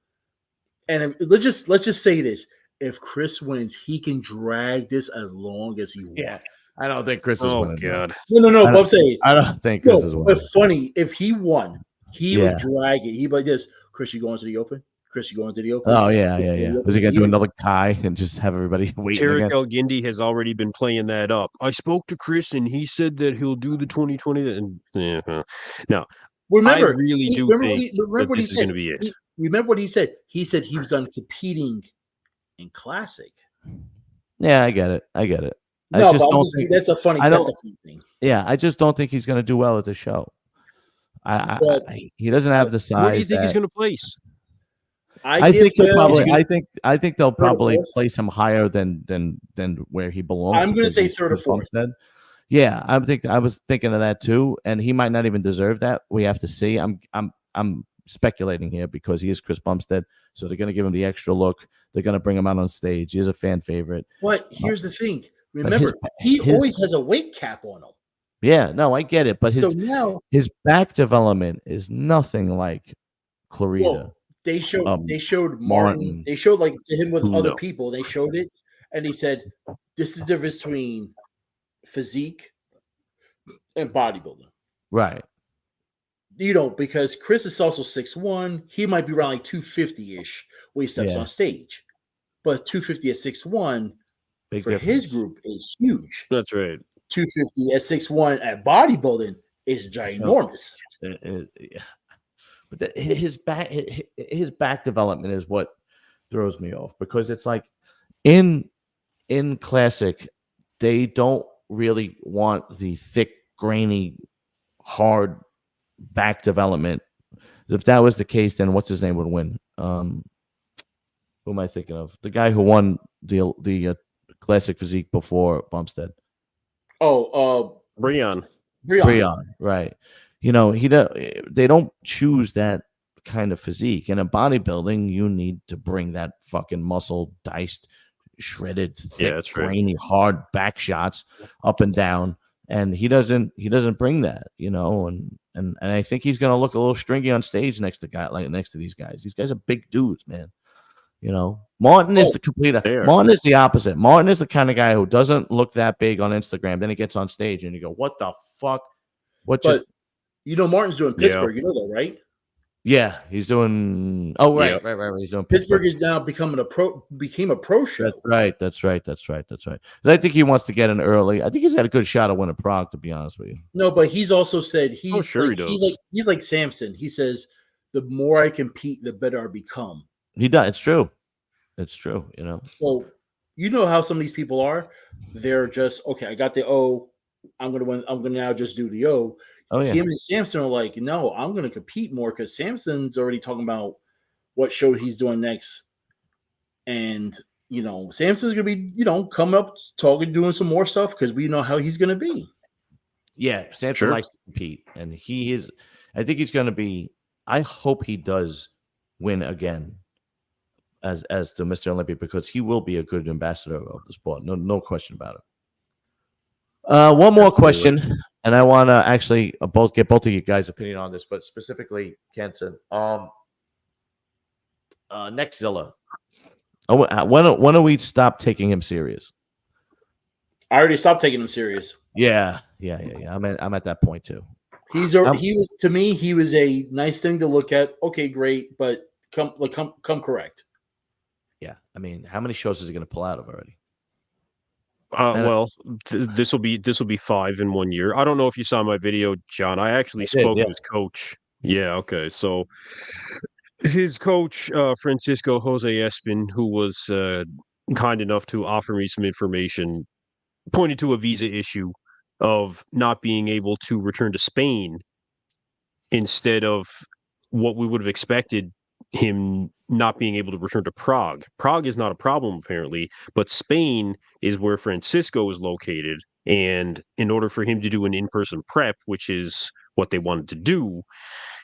Speaker 2: and let's just say this. If Chris wins, he can drag this as long as he wants. Yeah.
Speaker 1: I don't think Chris is winning.
Speaker 3: Oh, God.
Speaker 2: No. But I'm saying,
Speaker 1: I don't think Chris is winning.
Speaker 2: But funny, if he won, he would drag it. He'd be like this, Chris, you going to the Open? Chris, you going to the Open?
Speaker 1: Oh, yeah. Was he going to do another Kai and just have everybody waiting?
Speaker 3: Tarek El-Gindi has already been playing that up. I spoke to Chris, and he said that he'll do the 2020. And no,
Speaker 2: remember,
Speaker 3: I really do think that this is going to be it.
Speaker 2: Remember what he said? He said he was done competing in Classic.
Speaker 1: Yeah, I get it.
Speaker 2: No, I just don't think that's a funny thing.
Speaker 1: Yeah, I just don't think he's going to do well at the show. He doesn't have the size.
Speaker 3: Where do you think he's going to place?
Speaker 1: I think he'll probably. I think they'll
Speaker 2: third or
Speaker 1: probably
Speaker 2: fourth?
Speaker 1: place him higher than where he belongs.
Speaker 2: I'm going to
Speaker 1: because
Speaker 2: say
Speaker 1: he's
Speaker 2: third or
Speaker 1: Chris
Speaker 2: fourth.
Speaker 1: Bumstead. Yeah, I was thinking of that too, and he might not even deserve that. We have to see. I'm speculating here because he is Chris Bumstead, so they're going to give him the extra look. They're going to bring him out on stage. He is a fan favorite.
Speaker 2: But here's the thing. Remember, he always has a weight cap on him.
Speaker 1: Yeah, no, I get it, but
Speaker 2: now
Speaker 1: his back development is nothing like Clarita.
Speaker 2: Well, they showed Martin. They showed like to him with other people. They showed it, and he said, "This is the difference between physique and bodybuilding."
Speaker 1: Right.
Speaker 2: Because Chris is also 6'1". He might be around like 250-ish when he steps on stage, but 250 at 6'1" for his group is huge.
Speaker 3: That's right.
Speaker 2: 250 at 6'1" at bodybuilding is ginormous.
Speaker 1: But his back development is what throws me off, because it's like in classic, they don't really want the thick, grainy, hard back development. If that was the case, then what's his name would win? Who am I thinking of? The guy who won the classic physique before Bumstead.
Speaker 3: Breon,
Speaker 1: right. They don't choose that kind of physique. And in bodybuilding, you need to bring that fucking muscle, diced, shredded, thick, grainy, hard back shots up and down. And he doesn't bring that, and I think he's gonna look a little stringy on stage next to these guys. These guys are big dudes, man. Martin is the complete. Martin is the opposite. Martin is the kind of guy who doesn't look that big on Instagram. Then he gets on stage and you go, "What the fuck?
Speaker 2: Martin's doing Pittsburgh. You know that, right?
Speaker 1: Yeah, he's doing. Oh, right. He's doing
Speaker 2: Pittsburgh is now became a pro show.
Speaker 1: That's right. I think he wants to get in early. I think he's got a good shot of winning Prague, to be honest with you.
Speaker 2: No, but he's also said he does. He's like Samson. He says, "The more I compete, the better I become."
Speaker 1: He does. It's true.
Speaker 2: So how some of these people are. They're just okay. I got the O. I'm gonna win. I'm gonna now just do the O.
Speaker 1: Oh, yeah.
Speaker 2: Him and Samson are like, no, I'm going to compete more, because Samson's already talking about what show he's doing next. And, Samson's going to be, coming up, talking, doing some more stuff, because we know how he's going to be. Yeah,
Speaker 1: Samson likes to compete. And he is, I think he's going to be, I hope he does win again as the Mr. Olympia, because he will be a good ambassador of the sport. No question about it. One more question. And I want to actually get both of you guys' opinion on this, but specifically Kenson. Nextzilla. When do we stop taking him serious?
Speaker 2: I already stopped taking him serious.
Speaker 1: Yeah. I'm at that point too.
Speaker 2: He was, to me, he was a nice thing to look at. Okay, great, but come correct.
Speaker 1: Yeah, I mean, how many shows is he going to pull out of already?
Speaker 3: This will be 5 in 1 year. I don't know if you saw my video, John. I actually spoke to his coach. Yeah, okay. So his coach, Francisco Jose Espin, who was kind enough to offer me some information, pointed to a visa issue of not being able to return to Spain instead of what we would have expected, him not being able to return to Prague. Prague is not a problem, apparently, but Spain is where Francisco is located. And in order for him to do an in-person prep, which is what they wanted to do,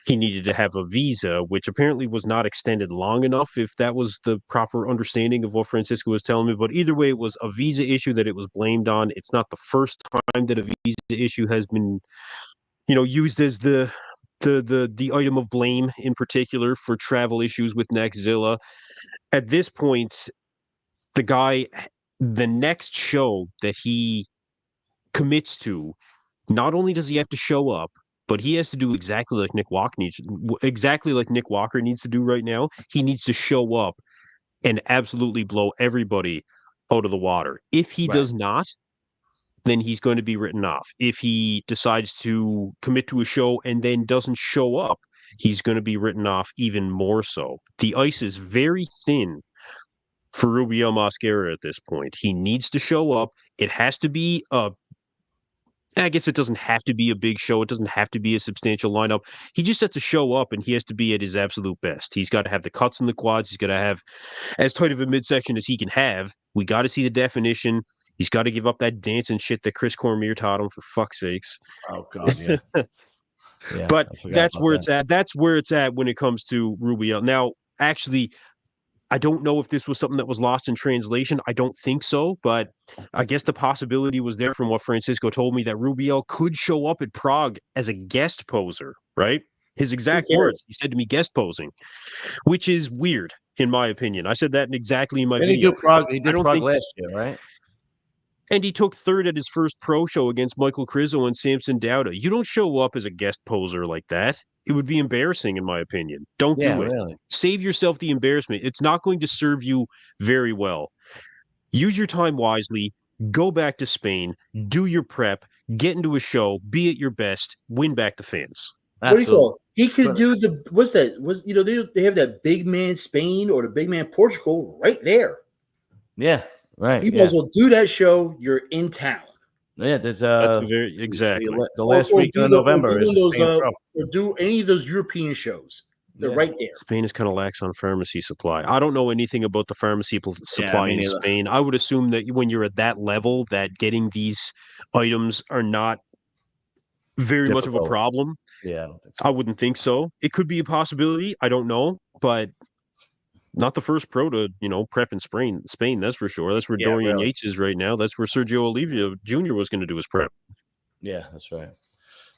Speaker 3: he needed to have a visa, which apparently was not extended long enough, if that was the proper understanding of what Francisco was telling me. But either way, it was a visa issue that it was blamed on. It's not the first time that a visa issue has been, used as the item of blame, in particular for travel issues with Nextzilla. At this point, the next show that he commits to, not only does he have to show up, but he has to do exactly like Nick Walker needs to do right now. He needs to show up and absolutely blow everybody out of the water. If he does not, then he's going to be written off. If he decides to commit to a show and then doesn't show up, he's going to be written off even more so. The ice is very thin for Rubiel Mosquera at this point. He needs to show up. It has to be a I guess it doesn't have to be a big show. It doesn't have to be a substantial lineup. He just has to show up, and he has to be at his absolute best. He's got to have the cuts in the quads. He's got to have as tight of a midsection as he can have. We got to see the definition. He's got to give up that dancing shit that Chris Cormier taught him, for fuck's sakes.
Speaker 1: Oh God, yeah. Yeah,
Speaker 3: but that's where
Speaker 1: that.
Speaker 3: it's at. That's where it's at when it comes to Rubiel. Now, actually, I don't know if this was something that was lost in translation. I don't think so, but I guess the possibility was there from what Francisco told me that Rubiel could show up at Prague as a guest poser, right? His exact words. He said to me, guest posing, which is weird, in my opinion. I said that exactly in my
Speaker 1: Didn't
Speaker 3: video.
Speaker 1: he do Prague? He did Prague last year, right?
Speaker 3: And he took third at his first pro show against Michael Krizo and Samson Dauda. You don't show up as a guest poser like that. It would be embarrassing, in my opinion. Don't do it.
Speaker 1: Really.
Speaker 3: Save yourself the embarrassment. It's not going to serve you very well. Use your time wisely. Go back to Spain. Do your prep. Get into a show. Be at your best. Win back the fans.
Speaker 2: What do you call it? He could do the what's that? They have that big man Spain or the big man Portugal right there.
Speaker 1: Yeah, right.
Speaker 2: You might as well do that show. You're in town.
Speaker 1: Yeah, there's
Speaker 3: that's very exactly
Speaker 1: the last week of November is
Speaker 2: those, or do any of those European shows. They're right there.
Speaker 3: Spain is kind of lax on pharmacy supply. I don't know anything about the pharmacy supply in Spain. I would assume that when you're at that level, that getting these items are not very much of a problem.
Speaker 1: Yeah, I don't think so.
Speaker 3: I wouldn't think so. It could be a possibility. I don't know, but not the first pro to, prep in Spain, that's for sure. That's where Dorian Yates is right now. That's where Sergio Olivia Jr. was going to do his prep.
Speaker 1: Yeah, that's right.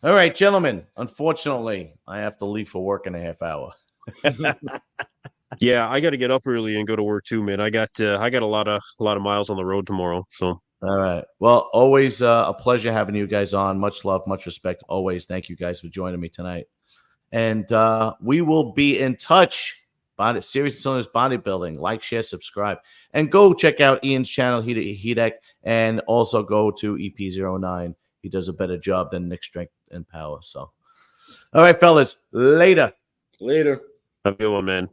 Speaker 1: All right, gentlemen. Unfortunately, I have to leave for work in a half hour.
Speaker 3: Yeah, I got to get up early and go to work too, man. I got a lot of miles on the road tomorrow. So
Speaker 1: all right. Well, always a pleasure having you guys on. Much love, much respect. Always. Thank you guys for joining me tonight. And we will be in touch. Serious and Silliness Bodybuilding. Like, share, subscribe. And go check out Ian's channel, Heydecke, and also go to EP09. He does a better job than Nick Strength and Power. So, all right, fellas. Later.
Speaker 3: Have a good one, man.